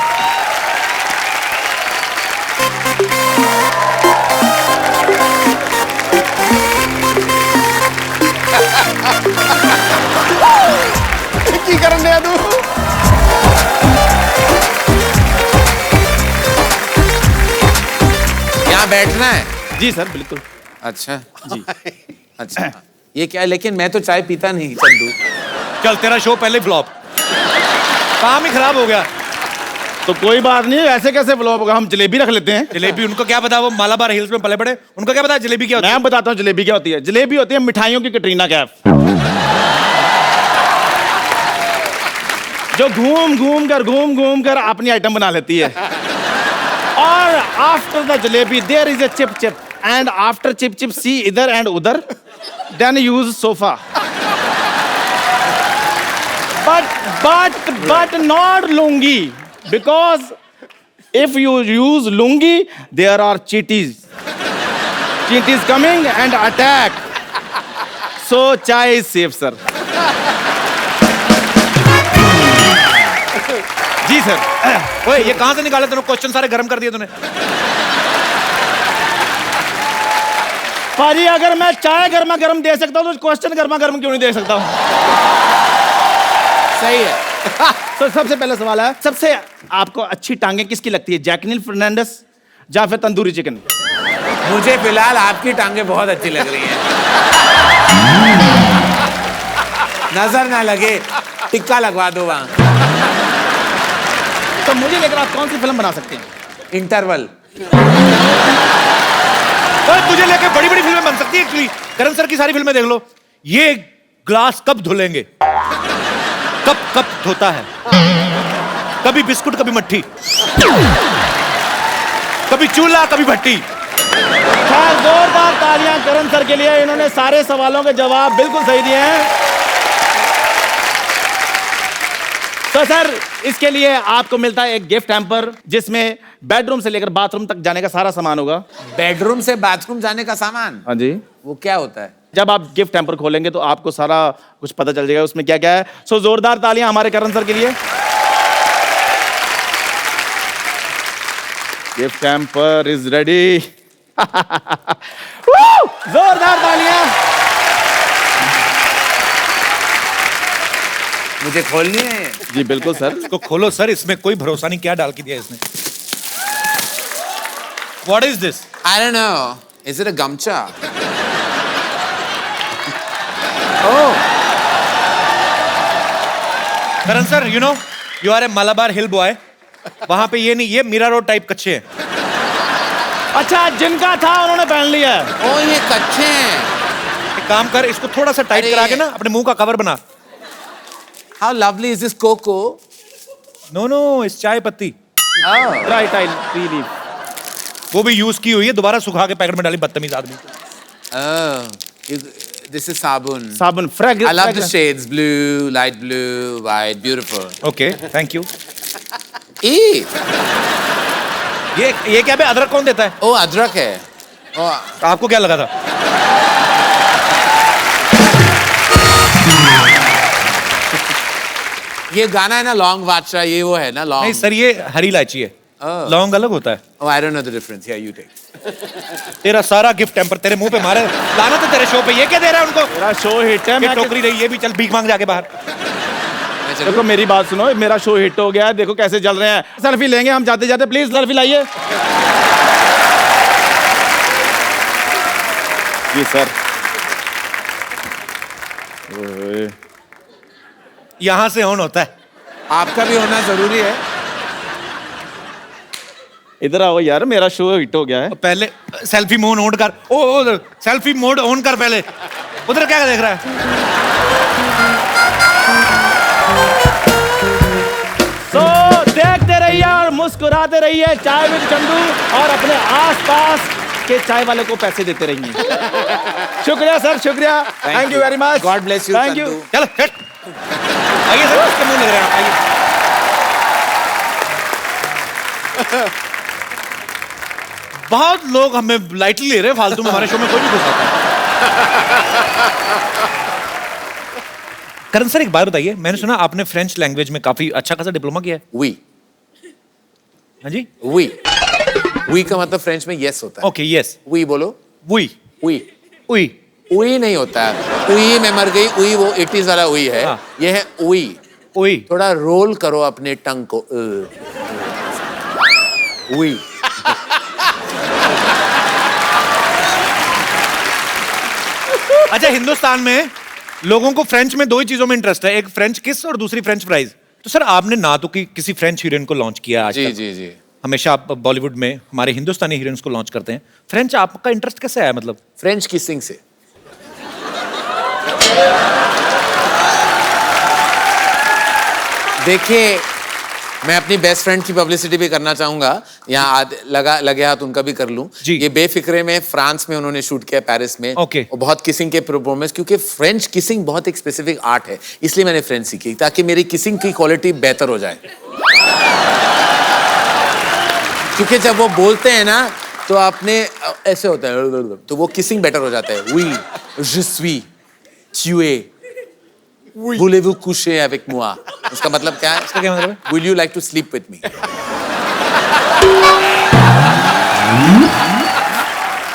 की करन दे तू. यहाँ बैठना है? जी सर बिल्कुल. अच्छा जी. अच्छा, ये क्या है? लेकिन मैं तो चाय पीता नहीं चंदू. चल, तेरा शो पहले फ्लॉप. काम ही खराब हो गया. तो कोई बात नहीं, ऐसे कैसे फ्लॉप होगा? हम जलेबी रख लेते हैं. जलेबी, उनको क्या पता, वो मालाबार हिल्स में पले पड़े. उनको क्या पता जलेबी क्या होती है? मैं बताता हूँ जलेबी क्या होती है. जलेबी होती है मिठाइयों की कटरीना कैफ, जो घूम घूम कर अपनी आइटम बना लेती है. और after the jalebi there is a chip chip, and after chip chip see इधर एंड उधर, then use sofa. but not lungi, because if you use lungi there are cheaties coming and attack, so chai is safe sir. जी sir. ओए, ये कहां से निकाले तूने? Question सारे गर्म कर दिए तूने. पाजी अगर मैं चाय गर्मा गर्म दे सकता हूँ तो क्वेश्चन गर्मा गर्म क्यों नहीं दे सकता हूँ? सही है. तो सबसे पहला सवाल है, सबसे आपको अच्छी टांगे किसकी लगती है? जैकलिन फर्नांडिस या फिर तंदूरी चिकन? मुझे फिलहाल आपकी टांगे बहुत अच्छी लग रही हैं. नजर ना लगे, टिक्का लगवा दो वहां. तो मुझे लेकर आप कौन सी फिल्म बना सकते हैं? इंटरवल. ओए, तुझे लेके बड़ी बड़ी फिल्में बन सकती है. एक्चुअली करण सर की सारी फिल्में देख लो. ये ग्लास कब धुलेंगे, कब धोता है, कभी बिस्कुट कभी मट्ठी, कभी चूल्हा कभी भट्टी. खैर जोरदार तालियां करण सर के लिए. इन्होंने सारे सवालों के जवाब बिल्कुल सही दिए हैं. तो सर इसके लिए आपको मिलता है एक गिफ्ट हैम्पर, जिसमें बेडरूम से लेकर बाथरूम तक जाने का सारा सामान होगा. बेडरूम से बाथरूम जाने का सामान? हाँ जी. वो क्या होता है? जब आप गिफ्ट हैम्पर खोलेंगे तो आपको सारा कुछ पता चल जाएगा उसमें क्या क्या है. सो जोरदार तालियां हमारे करण सर के लिए. Gift hamper is ready. जोरदार तालियां. मुझे खोलनी है। जी बिल्कुल सर। इसको खोलो सर, इसमें कोई भरोसा नहीं, क्या डाल के दिया इसने। What is this? I don't know. Is it a gamcha? Karan sir, you know, you are a Malabar hill boy. वहां पे ये नहीं, ये मीरा रोड टाइप कच्चे हैं। अच्छा, जिनका था उन्होंने पहन लिया है। ओ ये कच्चे हैं। एक काम कर, इसको थोड़ा सा टाइट अरे। करा के ना अपने मुंह का कवर बना। How lovely is this cocoa? No no, इस चाय पत्ती Oh. राइट, आई रीली। वो भी यूज की हुई है, दोबारा सुखा के पैकेट में डाली, बदतमीज आदमी। Oh. This is sabun. साबुन फ्रेग। I love the shades. Blue, light blue, white. Beautiful. Okay, thank you. Eee. ये क्या बे, अदरक कौन देता है? ओ अदरक है। ओ, आपको क्या लगा था? ये गाना है ना लॉन्ग बादशाह, ये वो है ना लॉन्ग। नहीं सर, ये हरी इलायची है, लौंग अलग होता है। Oh, I don't know the difference. Yeah, you take. तेरा सारा गिफ्ट टेम्पर तेरे मुंह पे मारे, लाना तो तेरे शो पे। ये क्या दे रहा है उनको? मेरा शो हिट है। ये मैं टोकरी रही, ये भी चल भीख मांग जाके बाहर। मैं चलूं? देखो मेरी बात सुनो, मेरा शो हिट हो गया है, देखो कैसे चल रहे हैं। सेल्फी लेंगे हम जाते जाते, प्लीज सेल्फी लाइए। जी सर। यहां से ऑन होता है। आपका भी होना जरूरी है। इधर आओ यार, मेरा शो हिट हो गया है। पहले सेल्फी मोड ऑन कर। ओ सेल्फी मोड ऑन कर पहले। उधर क्या देख रहा है? सो देखते रहिए और मुस्कुराते रहिए चाय विद चंदू, और अपने आसपास के चाय वाले को पैसे देते रहिए। शुक्रिया सर, शुक्रिया। Thank you very much. God bless you, thank you. Chandu. चलो हट। आइए सर, उसके मुंह लग रहे हैं, आइए। बहुत लोग हमें लाइटली ले रहे हैं, फालतू में हमारे शो में कोई भी घुस आता है। करण सर, एक बात बताइए, मैंने सुना आपने फ्रेंच लैंग्वेज में काफी अच्छा खासा डिप्लोमा किया है। We. हाँ जी। We. We का मतलब फ्रेंच में yes होता है। Okay, yes. We बोलो। We We. वी उई नहीं होता है। उई में मर गई, उई वो 80s वाला उई है। हाँ। ये है उई। वी थोड़ा रोल करो अपने टंग को। उई। अच्छा, हिंदुस्तान में लोगों को फ्रेंच में दो ही चीजों में इंटरेस्ट है, एक फ्रेंच किस और दूसरी फ्रेंच फ्राइज। तो सर आपने ना तो किसी फ्रेंच हीरोइन को लॉन्च किया आज जी तक। जी जी। हमेशा आप बॉलीवुड में हमारे हिंदुस्तानी हीरोइंस को लॉन्च करते हैं। फ्रेंच आपका इंटरेस्ट कैसे आया, मतलब? फ्रेंच किसिंग से। देखिए, मैं अपनी बेस्ट फ्रेंड की पब्लिसिटी भी करना चाहूंगा। यहाँ लगे हाथ उनका भी कर लूं। जी। ये बेफिक्रे में फ्रांस में उन्होंने शूट किया, पेरिस में। ओके। और बहुत किसिंग के परफॉर्मेंस, क्योंकि फ्रेंच किसिंग बहुत एक स्पेसिफिक आर्ट है, इसलिए मैंने फ्रेंच सीखी ताकि मेरी किसिंग की क्वालिटी बेहतर हो जाए। क्योंकि जब वो बोलते हैं ना तो आपने ऐसे होता है, तो वो किसिंग बेटर हो जाता है। Oui, je suis, tu es, voulez-vous coucher avec moi? इसका मतलब क्या है? इसका क्या मतलब है? Will you like to sleep with me?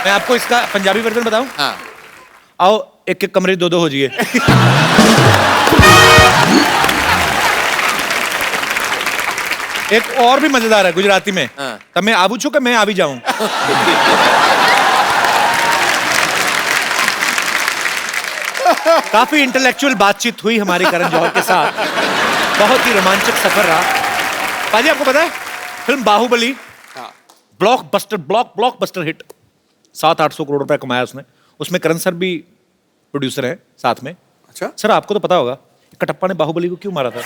मैं आपको इसका पंजाबी वर्जन बताऊं? हाँ। आओ एक एक कमरे दो हो जाइए। एक और भी मजेदार है गुजराती में। हाँ। तब मैं आबू छू के मैं आ भी जाऊं। काफी इंटेलेक्चुअल बातचीत हुई हमारी करण जौहर के साथ, बहुत ही रोमांचक सफर रहा। पाजी, आपको पता है film Baahubali blockbuster hit, 700-800 crore रुपए कमाया उसने। उसमें करण सर भी प्रोड्यूसर हैं साथ में। अच्छा। सर आपको तो पता होगा कटप्पा ने बाहुबली को क्यों मारा था?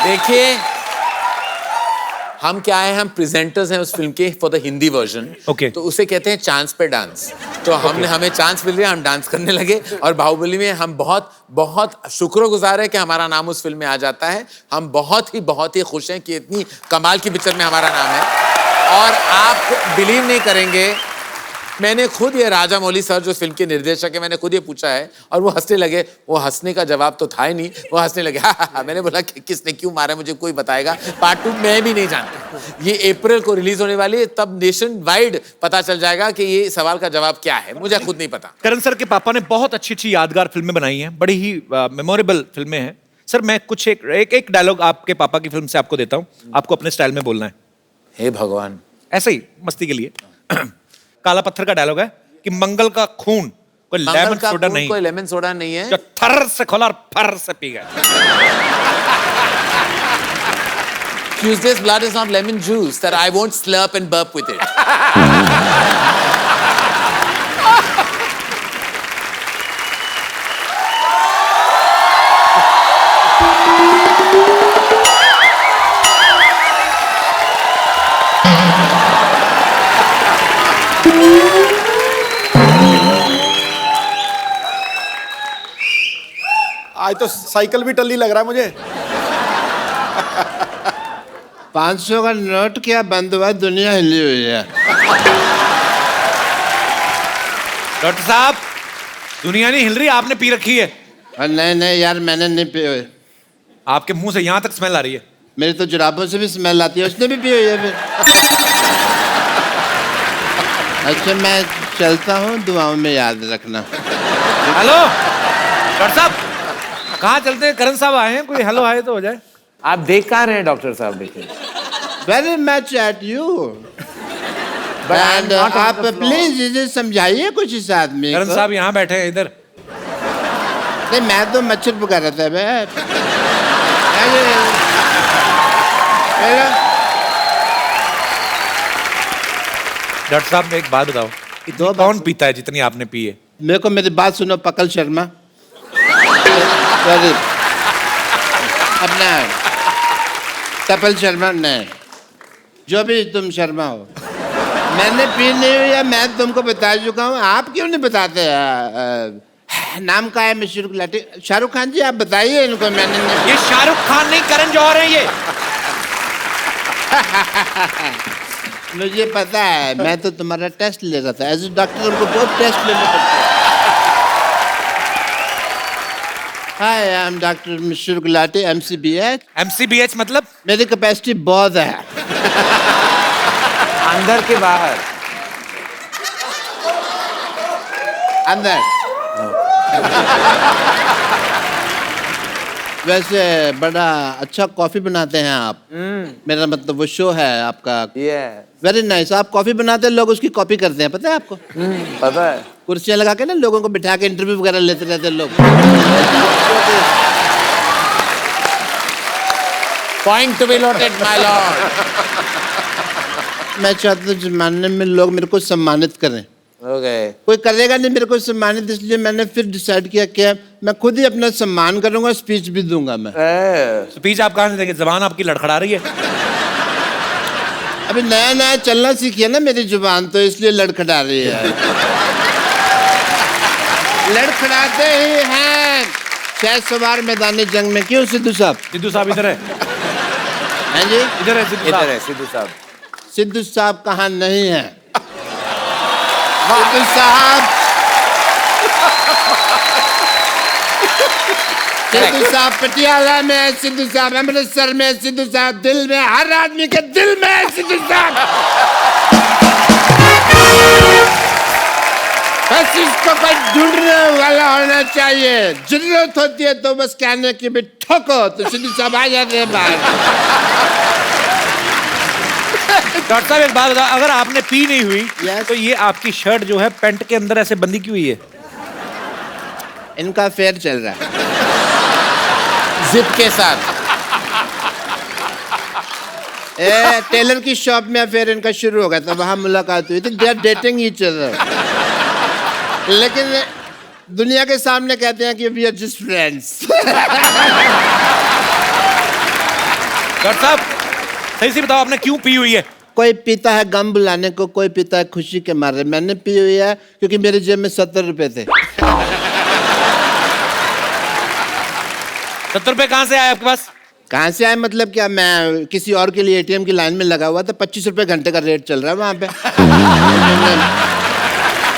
देखिए, हम क्या है, हम प्रेजेंटर्स हैं उस फिल्म के for the Hindi version. Okay. तो उसे कहते हैं चांस पे डांस। तो हमें चांस मिल गया, हम डांस करने लगे। और बाहुबली में हम बहुत शुक्रगुजार है कि हमारा नाम उस फिल्म में आ जाता है। हम बहुत ही खुश हैं कि इतनी कमाल की पिक्चर में हमारा नाम है। और आप बिलीव नहीं करेंगे, मैंने खुद ये राजा मौली सर जो फिल्म के निर्देशक है, मैंने खुद ये पूछा है और वो हंसने लगे। वो हंसने का जवाब तो था ही नहीं, वो हंसने लगे। मैंने बोला कि किसने क्यों मारा मुझे कोई बताएगा। पार्ट 2 मैं भी नहीं जानता। ये अप्रैल को रिलीज होने वाली है, तब नेशन वाइड पता चल जाएगा कि ये सवाल का जवाब क्या है। मुझे खुद नहीं पता। करण सर के पापा ने बहुत अच्छी अच्छी यादगार फिल्में बनाई हैं, बड़ी ही मेमोरेबल फिल्में हैं। सर मैं कुछ एक डायलॉग आपके पापा की फिल्म से आपको देता हूँ, आपको अपने स्टाइल में बोलना है। हे भगवान, ऐसे ही मस्ती के लिए। काला पत्थर का डायलॉग है कि मंगल का खून कोई लेमन सोडा नहीं, कोई लेमन सोडा नहीं है जो थर से खोला और फर से पी गया। Tuesday's blood is not lemon juice that I won't slurp and burp with it. आज तो साइकिल भी टल्ली लग रहा है मुझे। 500 का नोट क्या बंद हुआ, दुनिया हिली हुई है। डॉक्टर साहब, दुनिया नहीं हिल रही, आपने पी रखी है। नहीं नहीं यार, मैंने नहीं पी हुई। आपके मुंह से यहाँ तक स्मेल आ रही है। मेरी तो जुराबों से भी स्मेल आती है, उसने भी पी हुई है फिर। अच्छा मैं चलता हूँ, दुआओं में याद रखना। हेलो डॉक्टर साहब, कहाँ चलते हैं? करण साहब आए हैं, कोई हेलो हाय तो हो जाए। आप देख कहाँ रहे हैं डॉक्टर साहब? देखिए वेरी मच एट यू। आप प्लीज इसे समझाइए कुछ इस आदमी को। करण साहब यहाँ बैठे हैं इधर। नहीं मैं तो मच्छर पका रहा था मैं। डॉक्टर साहब एक बात बताओ, इतनी कौन पीता है जितनी आपने पी है? मेरे को मेरी बात सुनो पकल शर्मा। सॉरी अपना कपिल शर्मा नहीं, जो भी तुम शर्मा हो। मैंने पी नहीं हुई है, मैं तुमको बता चुका हूँ। आप क्यों नहीं बताते? नाम का है मिस्टर गुलाटी। शाहरुख खान जी आप बताइए इनको। मैंने नहीं... ये शाहरुख खान नहीं, करण जौहर है ये। मुझे पता है, मैं तो तुम्हारा टेस्ट ले रहा था। एज ए डॉक्टर उनको बहुत टेस्ट लेने पड़ते हैं। Hi I am doctor mister Gulati, MCBH। MCBH मतलब? मेरी कैपेसिटी बहुत है। अंदर के बाहर? अंदर। वैसे बड़ा अच्छा कॉफी बनाते हैं आप। मेरा मतलब वो शो है आपका। Very nice. आप कॉफी बनाते हैं, लोग उसकी कॉपी करते हैं, पता है आपको? पता है। कुर्सियां लगा के ना लोगों को बिठा के इंटरव्यू वगैरह लेते रहते हैं लोग। Point to be noted, my lord. मैं चाहता हूँ जमाने में लोग मेरे को सम्मानित करें। कोई करेगा नहीं मेरे को सम्मानित, इसलिए मैंने फिर डिसाइड किया कि मैं खुद ही अपना सम्मान करूंगा, स्पीच भी दूंगा मैं। स्पीच आप कहाँ से देंगे? जबान आपकी लड़खड़ा रही है। अभी नया नया चलना सीखिए ना मेरी जुबान, तो इसलिए लड़खड़ा रही है। लड़खड़ाते ही हैं शायद सवार मैदानी जंग में। क्यों सिद्धू साहब? सिद्धू साहब इधर है। हैं जी? इधर है सिद्धू साहब। सिद्धू साहब। सिद्धू साहब कहाँ नहीं है? सिद्धू साहब, सिद्धू साहब पटियाला में है, सिद्धू साहब अमृतसर में, सिद्धू साहब दिल में, हर आदमी के दिल में है सिद्धू साहब। बस इसको कोई ढूंढने वाला होना चाहिए। जरूरत होती है तो बस कहने की भी ठोको, तो सिद्धू साहब आ जाते हैं बाहर। डॉक्टर साहब एक बात बताओ, अगर आपने पी नहीं हुई Yes. तो ये आपकी शर्ट जो है पैंट के अंदर ऐसे बंदी क्यों हुई है? इनका फेयर चल रहा है जिप के साथ। टेलर की शॉप में फिर इनका शुरू हो गया था, वहां मुलाकात हुई थी। They are dating each other, लेकिन दुनिया के सामने कहते हैं कि we are just friends. Doctor साहब सही से बताओ, आपने क्यों पी हुई है? कोई पीता है गम बुलाने को, कोई पीता है खुशी के मारे। मैंने पी हुई है क्योंकि मेरे जेब में 70 रुपए थे। 70 रुपए कहाँ से आए आपके पास? कहाँ से आए मतलब क्या? मैं किसी और के लिए ATM की लाइन में लगा हुआ था। 25 रुपए घंटे का रेट चल रहा है वहां पे।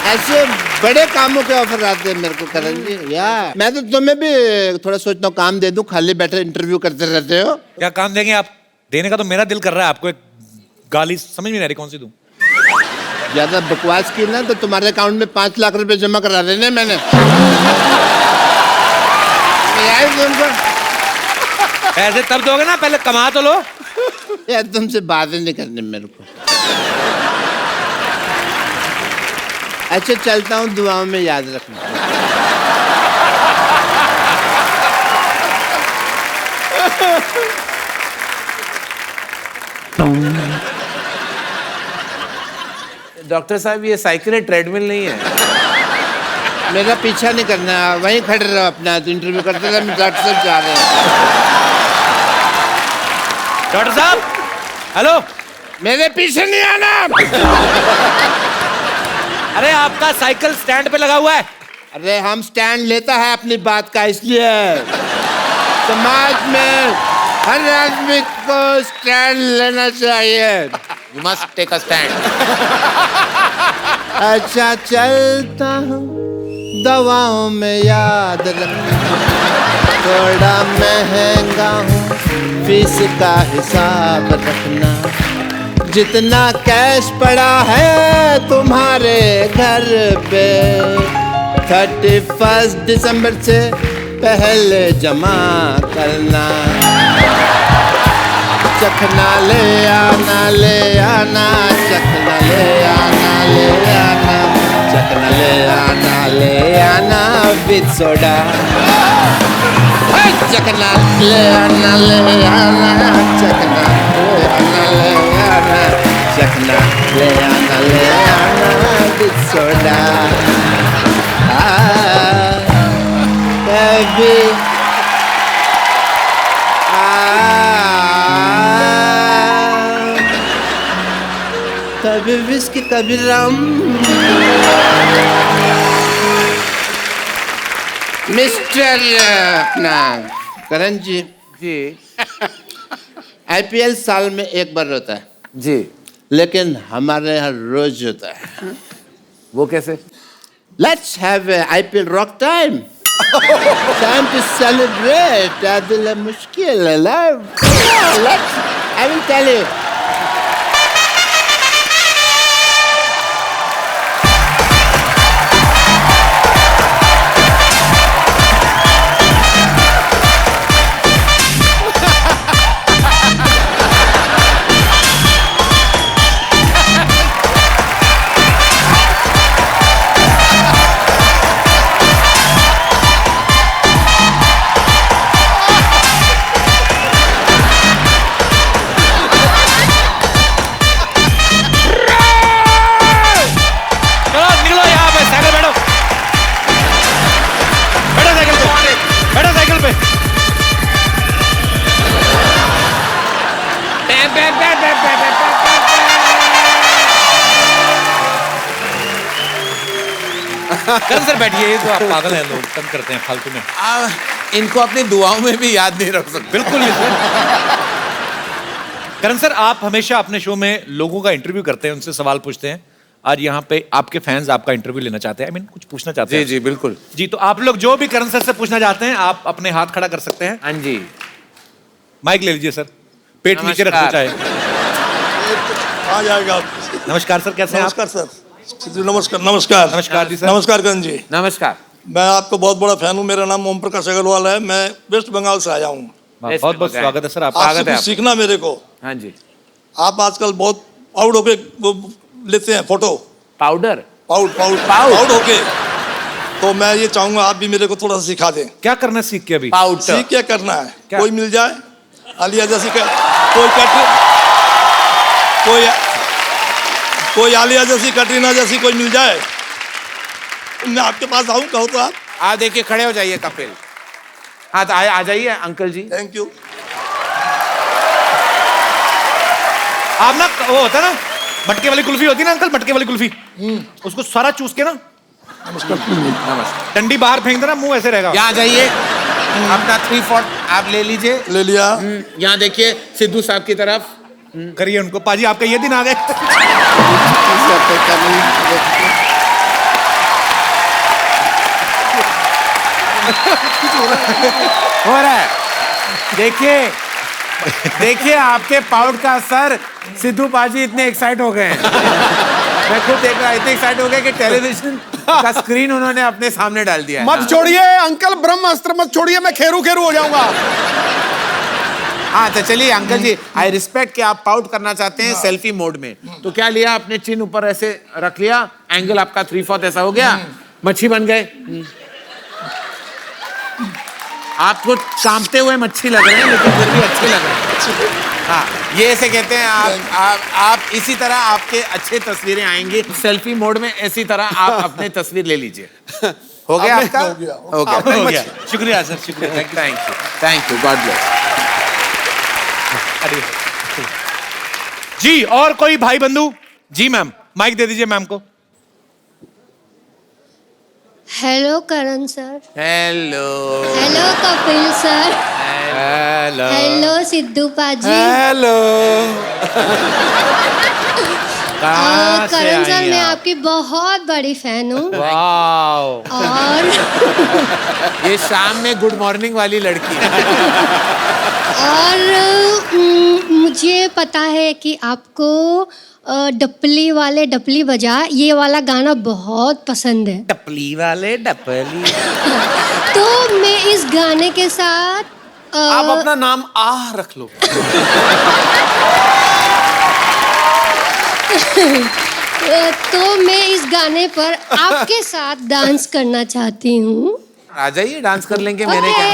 ऐसे बड़े कामों के ऑफर आते हैं मेरे को करण जी। या मैं तो तुम्हें भी थोड़ा सोचता हूँ काम दे दूं, खाली बैठे इंटरव्यू करते रहते हो। क्या काम देंगे आप? देने का तो मेरा दिल कर रहा है आपको एक गाली, समझ में नहीं आ रही कौन सी दूं। ज्यादा बकवास की ना तो तुम्हारे अकाउंट में 5 लाख रुपए जमा करा देने मैंने। ऐसे तब दोगे ना, पहले कमा तो लो। यार तुमसे बातें नहीं करनी मेरे को। अच्छा चलता हूँ, दुआओं में याद रखना। डॉक्टर साहब ये साइकिल ट्रेडमिल नहीं है। मेरा पीछा नहीं करना, वहीं खड़े रहो अपना, तो इंटरव्यू करते रहो। डॉक्टर साहब जा रहे हैं। डॉक्टर साहब हेलो, मेरे पीछे नहीं आना। अरे आपका साइकिल स्टैंड पे लगा हुआ है। अरे हम स्टैंड लेता है अपनी बात का, इसलिए समाज में हर आदमी को स्टैंड लेना चाहिए। You must take a stand. अच्छा चलता हूँ, दवाओं में याद रखना, थोड़ा महंगा हूँ, फीस का हिसाब रखना। जितना कैश पड़ा है तुम्हारे घर पे 31 दिसंबर से पहले जमा करना। चखना ले आना, ले आना, चखना ले आना, ले आना, चखना ले आना, ले आना विद सोडा। चखना ले आना, ले आना, चखना ले आना, ले आना, चखना ले आना, ले आना विद सोडा। कभी कभी विस्की कभी रम। मिस्टर अपना करण जी, आईपीएल साल में एक बार होता है जी, लेकिन हमारे यहाँ रोज होता है। वो कैसे? Let's have IPL rock time. Time to celebrate. दिल मुश्किल है। Let's, I will tell you. Karan sir बैठिए, ये तो आप पागल हैं, लोग तंग करते हैं फालतू में। इनको अपनी दुआओं में भी याद नहीं रख सकते। बिल्कुल नहीं सर। करण सर आप हमेशा अपने शो में लोगों का इंटरव्यू करते हैं, उनसे सवाल पूछते हैं। आज यहाँ पे आपके फैंस आपका इंटरव्यू लेना चाहते हैं, कुछ पूछना चाहते हैं। जी जी बिल्कुल जी, तो आप लोग जो भी करण सर से पूछना चाहते हैं आप अपने हाथ खड़ा कर सकते हैं। हाँ जी, माइक ले लीजिए सर, पेट नीचे रखना चाहे। आ जाएगा। नमस्कार सर, कैसे हैं आप? नमस्कार सर। नमस्कार नमस्कार नमस्कार जी सर। नमस्कार करण जी। नमस्कार। मैं आपको बहुत बड़ा फैन हूँ। मेरा नाम ओम प्रकाश अग्रवाल है। मैं वेस्ट बंगाल से आया हूँ। बहुत बहुत स्वागत है सर आपका। आपसे कुछ सीखना मेरे को। हाँ जी। आप आजकल बहुत आउट होके वो लेते हैं फोटो। पाउडर आउट होके, तो मैं ये चाहूंगा आप भी मेरे को थोड़ा सा सिखा दें। क्या करना है सीख के? अभी पाउडर सीख क्या करना है? क्या? कोई मिल जाए आलिया जैसी कोई आलिया जैसी, कटरीना जैसी कोई मिल जाए, मैं आपके पास आऊं, कहो तो आप। देखिए, खड़े हो जाइए कपिल। हाँ तो आ जाइए अंकल जी। Thank you. आप ना, वो होता है ना मटके वाली कुल्फी होती है ना अंकल, मटके वाली कुल्फी, उसको सारा चूस के ना नमस्कार डंडी बाहर फेंक देना, मुंह ऐसे रहेगा। यहाँ जाइए, अपना 3-4 आप ले लीजिए। ले लिया। यहाँ देखिए सिद्धू साहब की तरफ करिए उनको। पाजी आपका ये दिन आ गए। हो रहा है। देखिए आपके पाउट का असर सिद्धू पाजी इतने एक्साइट हो गए हैं। मैं खुद देख रहा, इतने एक्साइट हो गए कि टेलीविजन का स्क्रीन उन्होंने अपने सामने डाल दिया है। मत छोड़िए अंकल, ब्रह्मास्त्र मत छोड़िए, मैं खेरू खेरू हो जाऊंगा। हाँ तो चलिए अंकल जी, आई रिस्पेक्ट कि आप पाउट करना चाहते हैं सेल्फी मोड में। तो क्या लिया आपने, चिन ऊपर ऐसे रख लिया, एंगल आपका 3/4 ऐसा हो गया, मच्छी बन गए। आपको कांपते हुए मच्छी लग रहे हैं लेकिन फिर भी अच्छे लग रहे हैं। हाँ ये ऐसे कहते हैं आप इसी तरह आपके अच्छे तस्वीरें आएंगी सेल्फी मोड में, इसी तरह आप अपने तस्वीर ले लीजिए। हो गया आपका? हो गया। शुक्रिया सर, शुक्रिया, थैंक यू, गॉड ब्लेस। जी और कोई भाई बंधु? जी मैम, माइक दे दीजिए मैम को। Hello Karan sir. Hello. Hello Kapil sir. Hello. Hello Sidhu पाजी। हेलो। करण सर मैं आपकी बहुत बड़ी फैन हूँ। और ये शाम में गुड मॉर्निंग वाली लड़की है। और मुझे पता है कि आपको डपली वाले डपली बजा ये वाला गाना बहुत पसंद है। डपली वाले डपली। तो मैं इस गाने के साथ आप अपना नाम आह रख लो। तो मैं इस गाने पर आपके साथ डांस करना चाहती हूँ। आ जाइए डांस कर लेंगे। मैंने क्या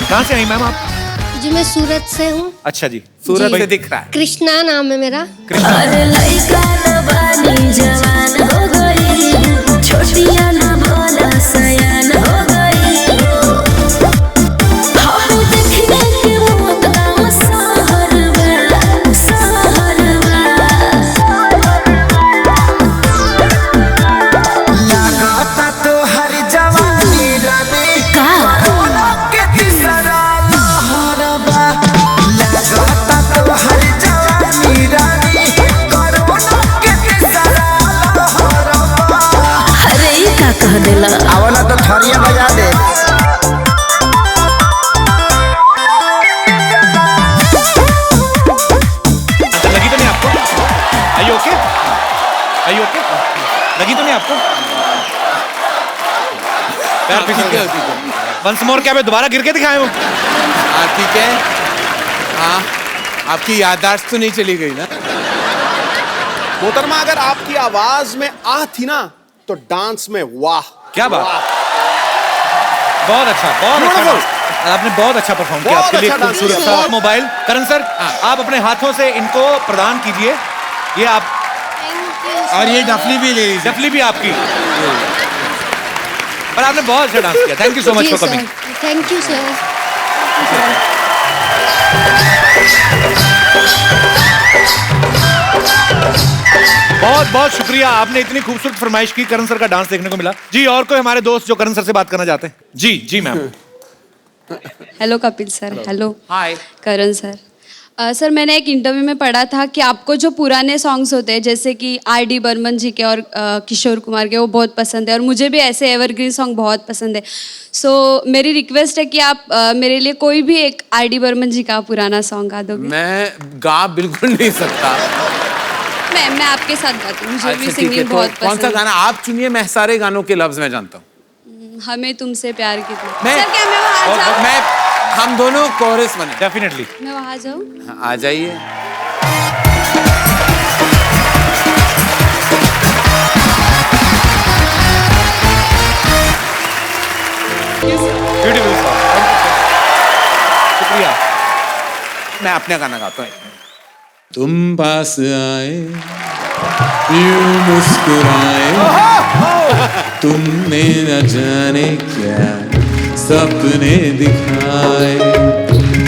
कहाँ से आई मैम आप? जी मैं सूरत से हूँ। अच्छा जी, सूरत से दिख रहा है। कृष्णा नाम है मेरा। अरे लइका न बानी जवान हो गई, छोटिया न भोला सयान हो गई। हम देखने के मौत का सहरवा, सहरवा। लागता तो हर जवानी रानी का के तीसरा लहरबा। लागता तो हर जवानी रानी कोरोना के तीसरा लहरबा। अरे ई का कह देला। आवला तो थरिया बजा दे। लगी तो नहीं आपको? Are you okay? Are you okay? लगी तो नहीं आपको? पैर फिसल गया। वंस मोर क्या मैं दोबारा गिर के दिखाए हूँ? हाँ ठीक है। हाँ आपकी याददाश्त तो नहीं चली गई ना? मोहतरमा अगर आपकी आवाज में आह थी ना तो डांस में वाह। क्या बात, बहुत अच्छा, बहुत अच्छा। आपने बहुत अच्छा परफॉर्म किया। आपके लिए खूबसूरत सा मोबाइल। करण सर आप अपने हाथों से इनको प्रदान कीजिए। ये आप और ये डफली भी ले लीजिए। डफली भी आपकी। पर आपने बहुत अच्छा डांस किया। Thank you so much for coming. Thank you sir. बहुत बहुत शुक्रिया, आपने इतनी खूबसूरत फरमाइश की, करण सर का डांस देखने को मिला। जी और कोई हमारे दोस्त जो करण सर से बात करना चाहते हैं? जी जी ma'am. Hello Kapil sir. Hello hi Karan sir. Sir मैंने एक इंटरव्यू में पढ़ा था कि आपको जो पुराने सॉन्ग्स होते हैं जैसे कि R.D. बर्मन जी के और किशोर कुमार के वो बहुत पसंद है और मुझे भी ऐसे एवरग्रीन सॉन्ग बहुत पसंद है। सो मेरी रिक्वेस्ट है कि आप मेरे लिए कोई भी एक R.D. बर्मन जी का पुराना सॉन्ग गा दोगे। मैं गा बिल्कुल नहीं सकता। मैं आपके साथ गाती हूँ, मुझे भी अच्छा, ठीक है। सिंगिंग तो बहुत कौन सा पसंद गाना आप चुनिए, मैं सारे गानों के लफ्ज में जानता हूँ। है। हमें तुमसे प्यार कितना। मैं- सर क्या मैं वहाँ जाऊँ? मैं हम दोनों कोरस बने। डेफिनेटली मैं वहाँ जाऊँ? हाँ, आ जाइए। ब्यूटीफुल सॉन्ग, शुक्रिया। मैं अपने गाना गाता हूँ। तुम पास आए यूं मुस्कुराए, तुमने न जाने क्या सपने दिखाए।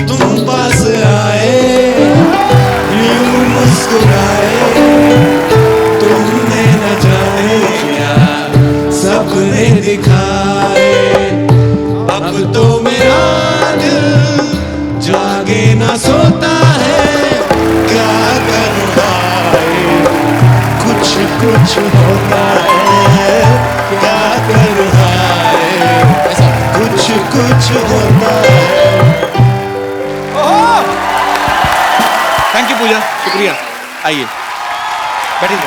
तुम पास आए यूं मुस्कुराए, तुमने न जाने क्या सपने दिखाए। अब तो मेरा दिल जागे ना सोता है, क्या करूँ भाई कुछ कुछ कुछ होता है, क्या कर हाय, कुछ कुछ होता है। थैंक यू पूजा, शुक्रिया। आइए बैठिए।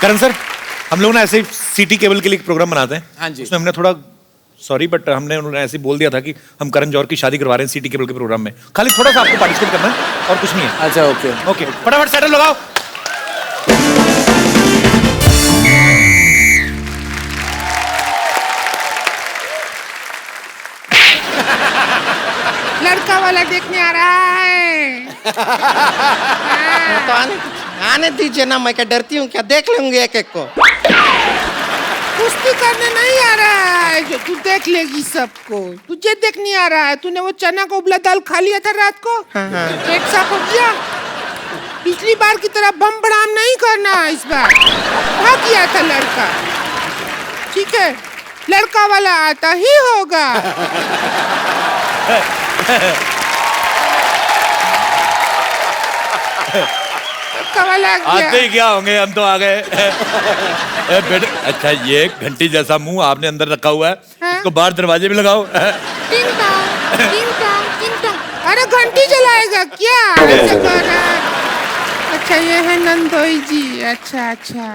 करण सर, हम लोग ना ऐसे ही सिटी केबल के लिए एक प्रोग्राम बनाते हैं। हाँ जी। उसमें हमने थोड़ा सॉरी बट हमने उन्होंने ऐसे ही बोल दिया था कि हम करण जौहर की शादी करवा रहे हैं सिटी केबल के प्रोग्राम में। खाली थोड़ा सा आपको पार्टिसिपेट करना है और कुछ नहीं है। अच्छा ओके ओके, फटाफट सेटल लगाओ। लड़का वाला देखने आ रहा है। तो आने दीजिए ना, मैं क्या डरती हूँ क्या? देख लूंगी एक एक को। कुश्ती करने नहीं आ रहा है जो तू देख लेगी सबको। तुझे देखने आ रहा है। तूने वो चना का उबला दाल खा लिया था रात को, पेट साफ हो गया। पिछली बार की तरह बम बड़ाम नहीं करना इस बार। वहाँ किया था लड़का, ठीक है? लड़का वाला आता ही होगा। आते ही क्या होंगे, हम तो आ गए। बेटे अच्छा, ये घंटी जैसा मुंह आपने अंदर रखा हुआ है, इसको बाहर दरवाजे में लगाओ। टिंग टोंग, टिंग टोंग, टिंग टोंग। अरे घंटी जलाएगा क्या? ऐसे कर रहा है। अच्छा ये है नंदोई जी। अच्छा अच्छा,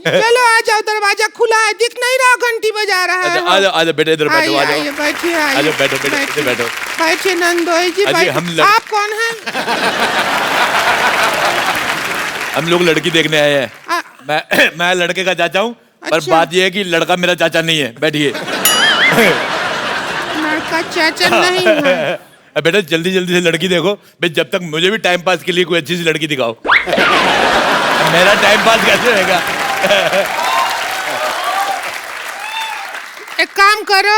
चलो आ जाओ, दरवाजा खुला है, दिख नहीं रहा घंटी बजा रहा है। आ जाओ, आ जाओ बेटे, इधर बैठो, आ जाओ। आइए बैठिए, आ जाओ, बैठो बेटे, इधर बैठो। बैठिए नंदोई जी, अजी, बैठिए। आप कौन हैं? हम लोग लड़की देखने आए हैं। मैं लड़के का चाचा हूँ, पर अच्छा। बात ये है कि लड़का मेरा चाचा नहीं है। बैठिए। लड़का चाचा नहीं है। बेटा जल्दी जल्दी से लड़की देखो भाई, जब तक मुझे भी टाइम पास के लिए कोई अच्छी सी लड़की दिखाओ। मेरा टाइम पास कैसे होगा? एक काम करो,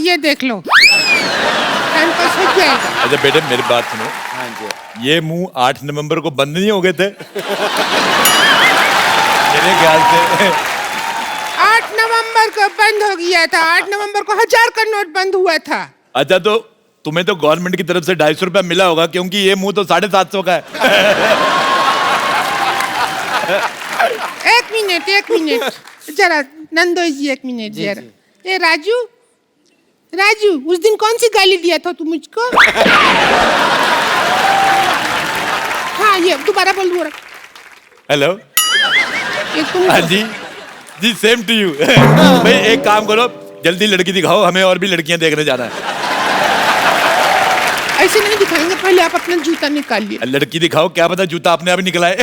ये देख लो, टाइम पास हो जाएगा। अच्छा बेटे मेरी बात सुनो। हाँ जी। ये मुंह 8 नवंबर को बंद नहीं हो गए थे? मेरे ख्याल से 8 नवंबर को बंद हो गया था। 8 नवंबर को 1000 का नोट बंद हुआ था। अच्छा तो तुम्हें तो गवर्नमेंट की तरफ से 250 रुपया मिला होगा, क्योंकि ये मुंह तो 750 का है। एक मिनट जरा नंदोई जी, एक मिनट जरा। ए राजू, राजू, उस दिन कौन सी गाली दिया था तू मुझको? हाँ ये दोबारा बोल दो। हेलो, ये तुम हाँ जी जी, सेम टू यू। भाई एक काम करो, जल्दी लड़की दिखाओ, हमें और भी लड़कियां देखने जाना है। ऐसे नहीं दिखाएंगे, पहले आप अपना जूता निकालिए। लड़की दिखाओ, क्या पता जूता अपने आप ही निकला है।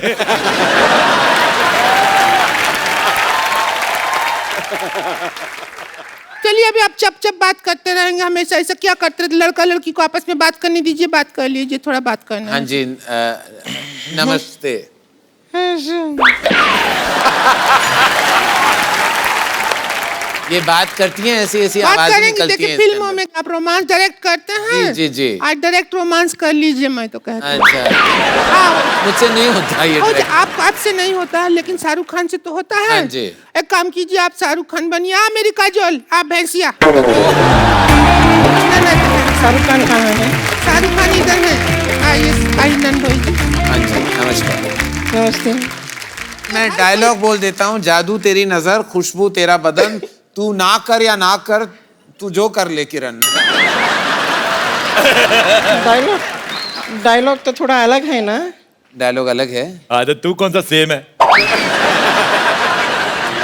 चलिए अभी आप चप चप बात करते रहेंगे हमेशा, ऐसा क्या करते रहते? लड़का लड़की को आपस में बात करने दीजिए, बात कर लीजिए, थोड़ा बात करना। हाँ जी, नमस्ते। ये बात करती हैं, ऐसी ऐसी बात आवाज करेंगे। निकलती देखिए है फिल्मों में आप रोमांस डायरेक्ट करते हैं। जी जी। आज डायरेक्ट रोमांस कर लीजिए, मैं तो कहता हूँ। अच्छा, मुझसे नहीं होता ये direct। आपसे नहीं होता है, लेकिन शाहरुख खान से तो होता है। हाँ जी। एक काम कीजिए, आप शाहरुख खान बनिए। मेरी काजोल, आप भैंसिया। शाहरुख खान कहाँ है? शाहरुख खान इधर है। आइए नंदोई जी। हाँ जी, नमस्कार। नमस्ते। मैं डायलॉग बोल देता हूँ। जादू तेरी नजर, खुशबू तेरा बदन, तू ना कर या ना कर, तू जो कर ले किरण। डायलॉग तो थोड़ा अलग है ना? डायलॉग अलग है। हाँ तो तू कौन सा सेम है?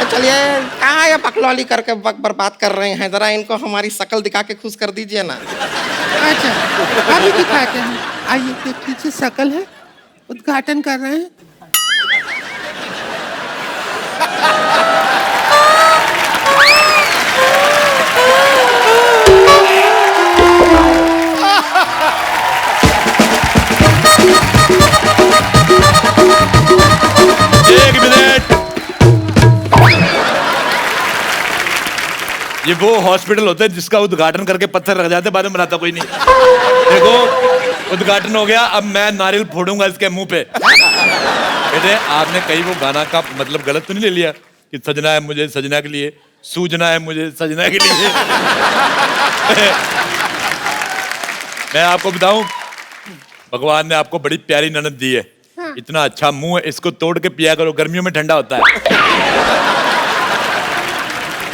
चलिए, कहाँ ये बकलौली करके बर्बाद कर रहे हैं? जरा इनको हमारी शक्ल दिखा के खुश कर दीजिए ना। अच्छा अभी दिखाते हैं, आइए देख लीजिए, शक्ल है, उद्घाटन कर रहे हैं। एक मिनट, ये वो हॉस्पिटल होता है जिसका उद्घाटन करके पत्थर रख जाते, बाद में बनाता कोई नहीं। देखो उद्घाटन हो गया, अब मैं नारियल फोड़ूंगा इसके मुंह पे। बेटे आपने कहीं वो गाना का मतलब गलत तो नहीं ले लिया कि सजना है मुझे सजना के लिए, सूजना है मुझे सजना के लिए? मैं आपको बताऊं, भगवान ने आपको बड़ी प्यारी ननद दी है। हाँ। इतना अच्छा मुंह है, इसको तोड़ के पिया करो, गर्मियों में ठंडा होता है।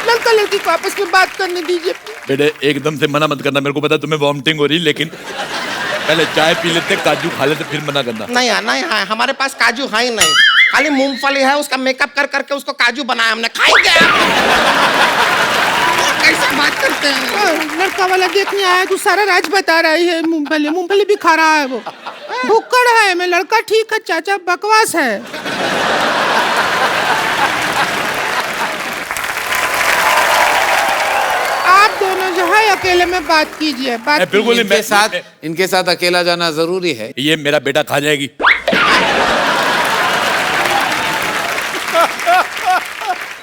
लड़का लड़की को आपस में बात करने दीजिए। बेटे एकदम से मना मत करना, मेरे को पता तुम्हें वॉमिटिंग हो रही, लेकिन पहले चाय पी लेते, काजू खा लेते, फिर मना करना। नहीं है, नहीं है, हमारे पास काजू है ही नहीं, खाली मूंगफली है, उसका मेकअप कर करके उसको काजू बनाया हमने, खाएंगे आप? कैसे बात करते हैं? लड़का वाला देखने आया तो सारा राज बता रही है, मूंगफली मूंगफली भी खा रहा है वो, भुक्कड़ है। मैं लड़का ठीक है, चाचा बकवास है। आप दोनों जो है अकेले में बात कीजिए, बात बिल्कुल कीजिए। इनके साथ अकेला जाना जरूरी है। ये मेरा बेटा खा जाएगी।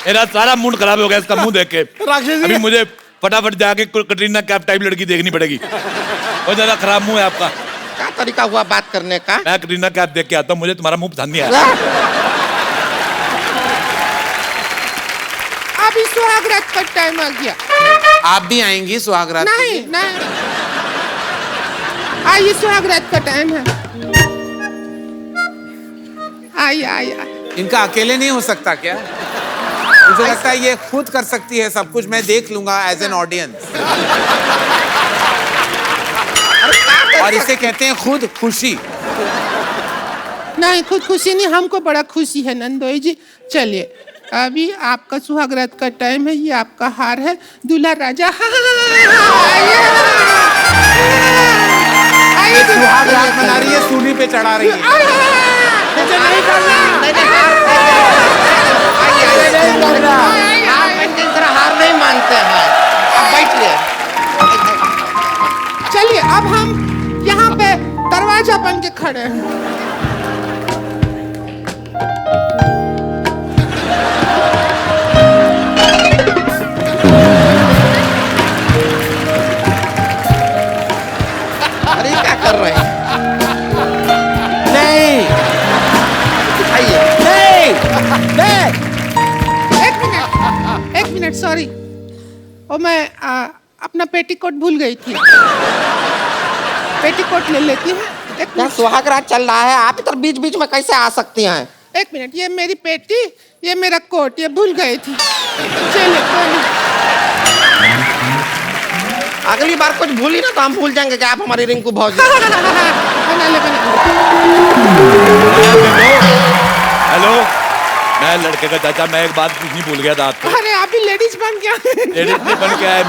मेरा सारा मूड खराब हो गया इसका मुंह देख के। अभी मुझे फटाफट जाके कटरीना कैफ टाइप लड़की देखनी पड़ेगी। बहुत ज्यादा खराब मुंह है आपका। क्या तरीका हुआ बात करने का? मैं कटरीना कैफ देख के आता हूँ, मुझे तुम्हारा मुंह पसंद नहीं आया। अभी सुहागरात का टाइम आ गया। आप भी आएंगी सुहागरात? नहीं नहीं, आइए सुहागरात का टाइम है, आइए आइए। इनका अकेले नहीं हो सकता क्या? मुझे लगता है ये खुद कर सकती है सब कुछ, मैं देख लूंगा एज एन ऑडियंस। और इसे कहते हैं खुद खुशी। नहीं, खुद खुशी नहीं, हमको बड़ा खुशी है नंदोई जी। चलिए अभी आपका सुहागरात का टाइम है, ये आपका हार है, दूल्हा राजा। ये सुहागरात मना रही है, सूली पे चढ़ा रही है। मुझे नहीं करना, हार नहीं मानते हैं। अब बैठिए। चलिए अब हम यहाँ पे दरवाजा बन के खड़े हैं। अरे क्या कर रहे हैं? नहीं, आइए। नहीं, नहीं। एक मिनट सॉरी, और मैं अपना पेटीकोट भूल गई थी। पेटीकोट ले लेती हूँ। एक मिनट, सुहागरात चल रहा है, आप इधर बीच बीच में कैसे आ सकती हैं? एक मिनट, ये मेरी पेटी, ये मेरा कोट, ये भूल गई थी। चलिए अगली बार कुछ भूली ना तो हम भूल जाएंगे कि आप हमारी रिंकू भौजी। बना ले। हेलो, मैं लड़के का चाचा, मैं एक बात पूछनी भूल गया था आपको। अरे आप भी लेडीज बन गया। लेडीज नहीं बन के आया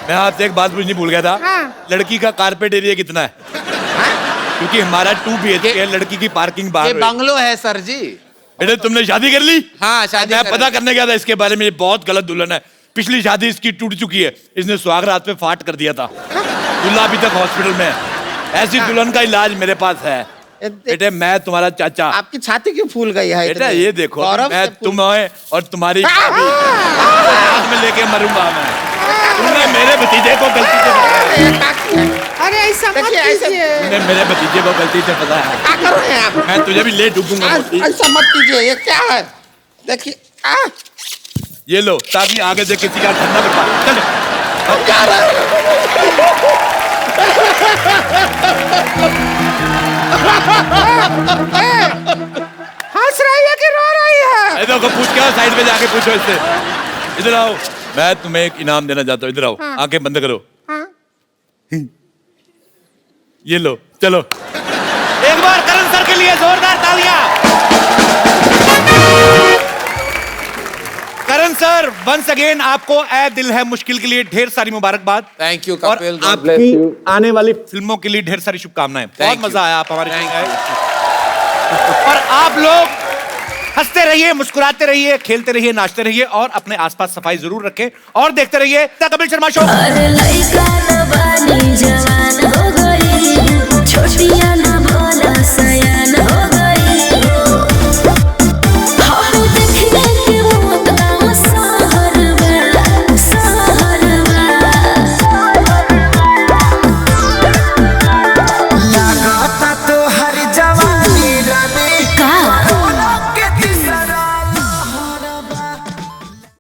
मैं आपसे एक बात पूछनी भूल गया था। हाँ। लड़की का कारपेट एरिया कितना है? क्योंकि हमारा 2 BHK है, लड़की की पार्किंग बाहर। ये बंगलो है सर जी। बेटे तुमने शादी कर ली? हाँ शादी। मैं पता करने गया था इसके बारे में, ये बहुत गलत दुल्हन है। पिछली शादी इसकी टूट चुकी है, इसने सुहागरात पे फाट कर दिया था। दूल्हा अभी तक हॉस्पिटल में है। ऐसी दुल्हन का इलाज मेरे पास है। बेटे मैं तुम्हारा चाचा। आपकी छाती क्यों फूल गई है? बेटा ये देखो, मैं तुम्हें और तुम्हारी हाथ में लेके मरूंगा मैं। तुमने मेरे भतीजे को गलती से बताया। अरे ऐसा मत कीजिए। तुमने मेरे भतीजे को गलती से बताया। क्या कर रहे हैं आप? मैं तुझे भी ले डूबूंगा। ऐसा मत कीजिए, ये क्या है? देखिए ये लो, ताकि आगे से किसी का ठंडा न पड़े। चल क्या रहा हंस रही है कि रो रही है? देखो पूछ के आओ, साइड में जाके पूछो इससे। इधर आओ, मैं तुम्हें एक इनाम देना चाहता हूँ। इधर आओ। हाँ। आंखें बंद करो। हाँ। ये लो, चलो एक बार करण सर के लिए जोरदार तालियां। करण सर वंस अगेन आपको ए दिल है मुश्किल के लिए ढेर सारी मुबारकबाद। थैंक यू और कपिल। आपकी आने वाली फिल्मों के लिए ढेर सारी शुभकामनाएं। बहुत मजा आया, आप हमारे साथ आए। और आप लोग हंसते रहिए, मुस्कुराते रहिए, खेलते रहिए, नाचते रहिए और अपने आसपास सफाई जरूर रखें और देखते रहिए द कपिल शर्मा शो।